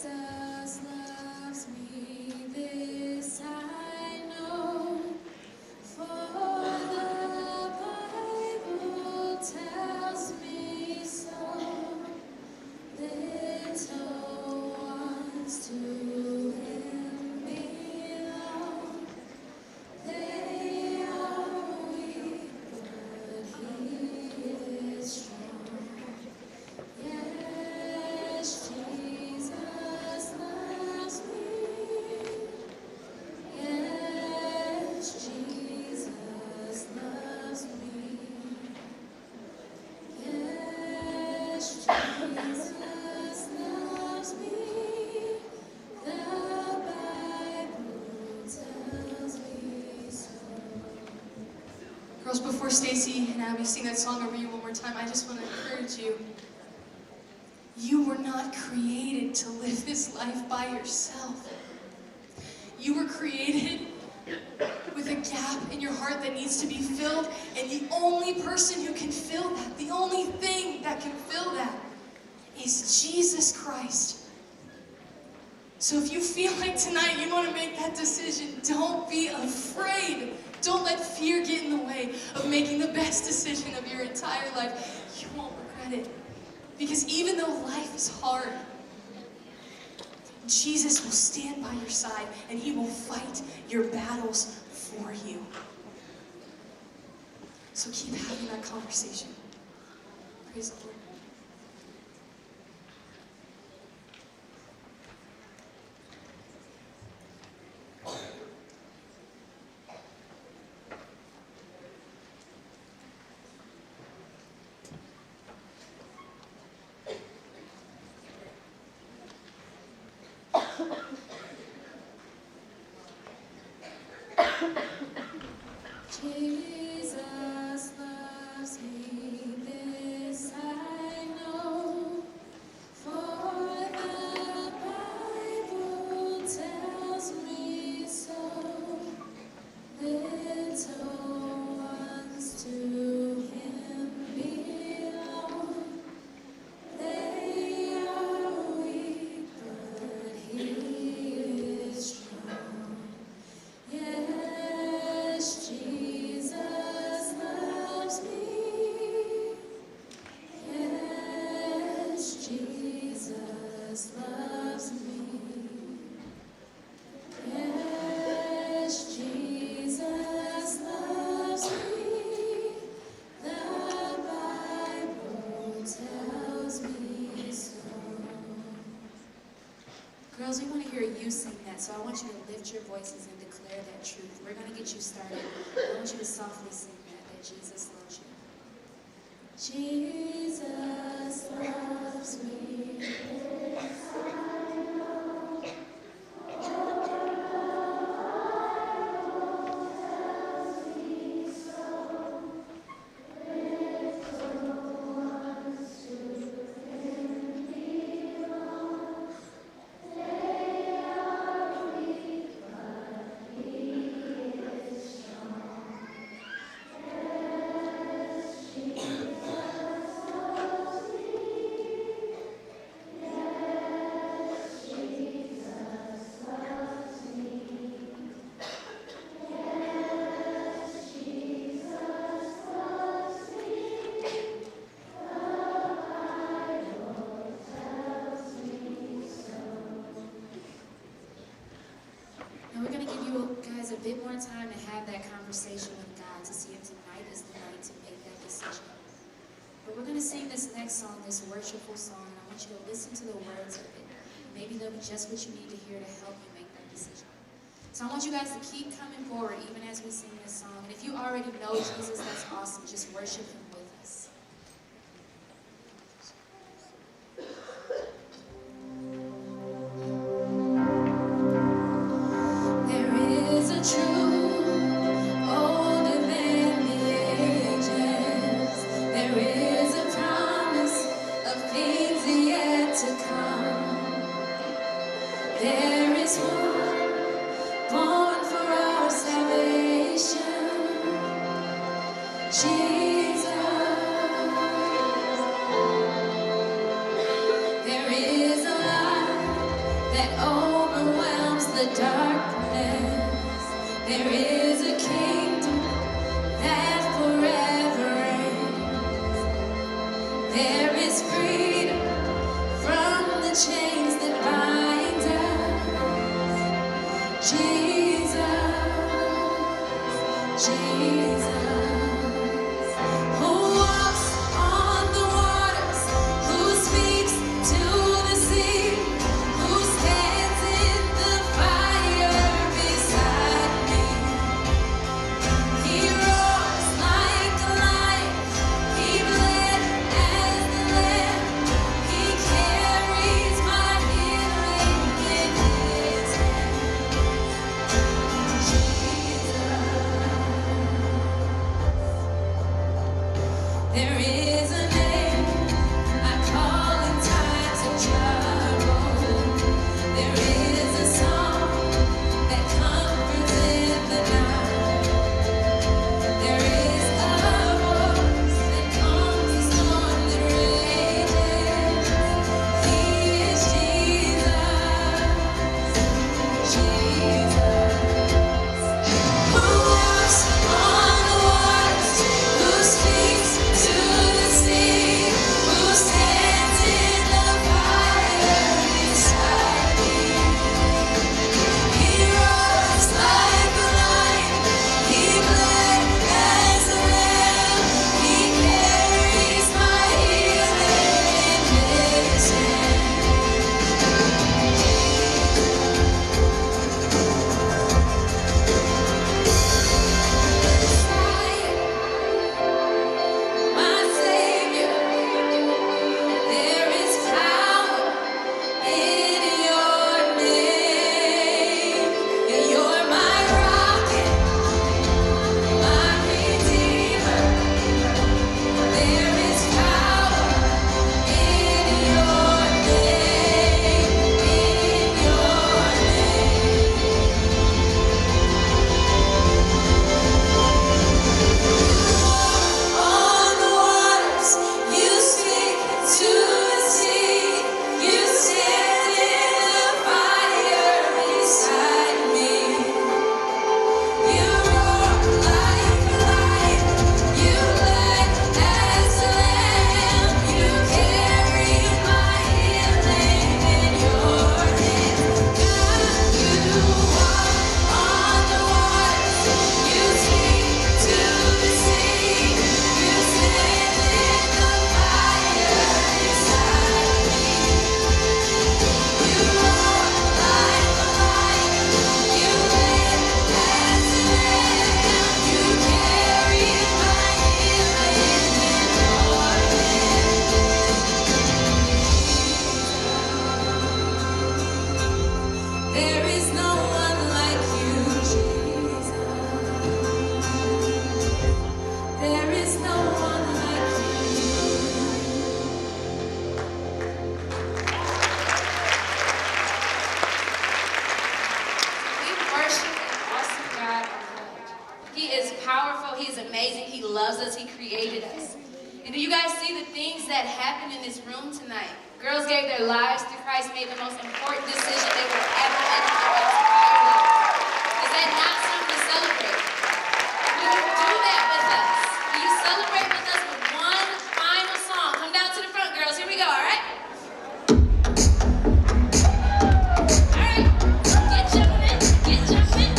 Jesus loves me, this I know, for the Bible tells me so. Little ones to him belong. They are weak, but he is strong. Yes, Jesus loves me. Yes, Jesus loves me. Yes, Jesus loves me. The Bible tells me so. Girls, before Stacy and Abby sing that song over you one more time, I just want to encourage you. You were not created to live this life by yourself. You were created with a gap in your heart that needs to be filled, and the only person who can fill that, the only thing that can fill that, is Jesus Christ. So if you feel like tonight you want to make that decision, don't be afraid. Don't let fear get in the way of making the best decision of your entire life. You won't regret it. Because even though life is hard, Jesus will stand by your side and he will fight your battles for you. So keep having that conversation. Praise the Lord. Jesus loves me, this I know, for the Bible tells me so. Little ones to him belong. They are weak, but he is strong. Yes, Jesus loves me. Yes, Jesus loves me. Yes, Jesus loves me. The Bible tells me so. Girls, we want to hear you sing that, so I want you to lift your voices and declare that truth. We're going to get you started. I want you to softly sing that Jesus loves you. Jesus loves me. And we're going to give you guys a bit more time to have that conversation with God to see if tonight is the night to make that decision. But we're going to sing this next song, this worshipful song, and I want you to listen to the words of it. Maybe they'll be just what you need to hear to help you make that decision. So I want you guys to keep coming forward even as we sing this song. And if you already know Jesus, that's awesome. Just worship him with us. There is a truth older than the ages. There is a promise of things yet to come. There is one born for our salvation. Jesus. There is a light that overwhelms the darkness. There is a kingdom that forever reigns. There is freedom from the chains that bind us. Jesus, Jesus. Who walks on the waters, who speaks to the sea, who stands in the fire beside me. He roars like a lion, he bled as the lamb, he carries my healing in his hand. Jesus. There is no one like you, Jesus. There is no one like you. We worship an awesome God. He is powerful. He is amazing. He loves us. He created us. And do you guys see the things that happened in this room tonight? Girls gave their lives to Christ, made the most important decision they will ever make in their entire lives. Is that not something to celebrate? Will you do that with us? Will you celebrate with us with one final song? Come down to the front, girls. Here we go, all right? All right. Get jumping. Get jumping.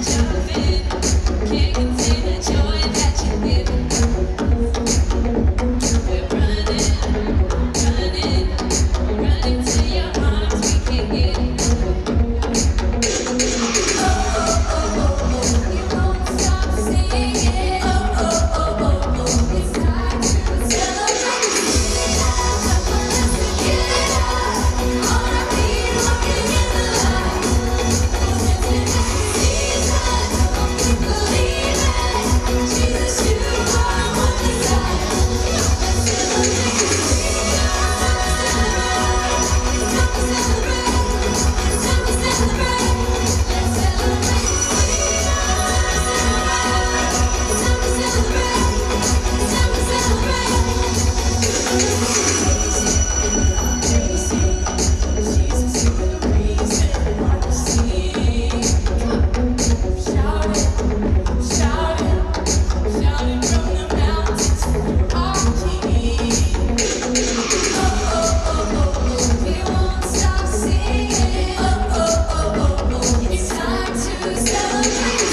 Jumping. Can't contain the joy that you're giving. We're running, running to your arms. We can't get enough. We won't stop singing. It's time to celebrate. Get up, on our feet, walking in the light. Believe it, Jesus, you are one desire. Let's celebrate. It's time to celebrate. It's time to celebrate. Let's celebrate. It's time to celebrate. It's time to celebrate. Jesus, you're the reason why we sing. Shout it, shout it, shout it from the mountains, our King. We won't stop singing. It's time to celebrate.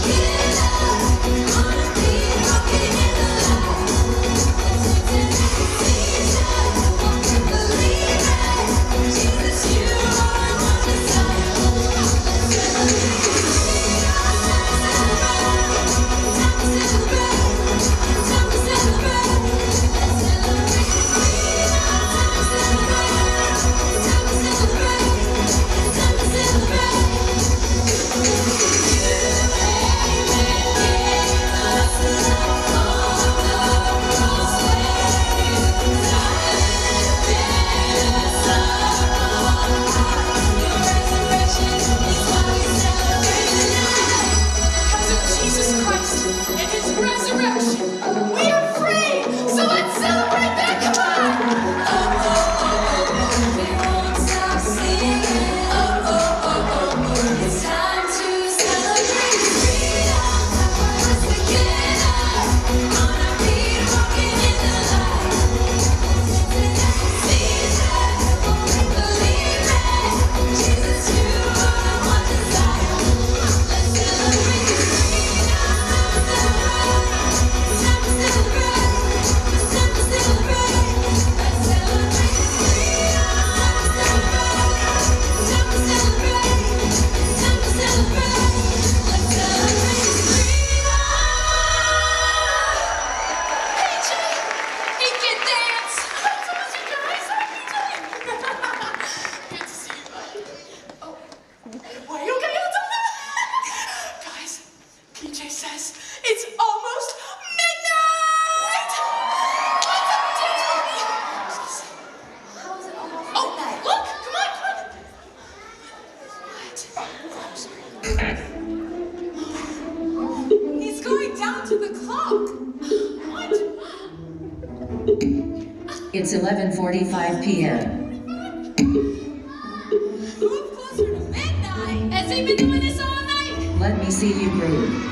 Get up, on our feet, walking in the light. Believe it, Jesus, you are one desire. Let's celebrate. Because of Jesus Christ and his resurrection, we are free. So let's celebrate that. Come on. We won't stop singing. It's time to celebrate freedom. Let's get up on our feet, walking in the light. Believe it, Jesus, you are one desire. Let's celebrate He can dance. I told you guys. How you doing? Good to see you, buddy. Oh, wait, okay, hold on. Guys, PJ says it's almost midnight. What's up, Tony? How is it almost Oh, midnight? look, come on. What? He's going down to the clock. What? It's 11:45 p.m. Move closer to midnight. Has he been doing this all night? Let me see you groove.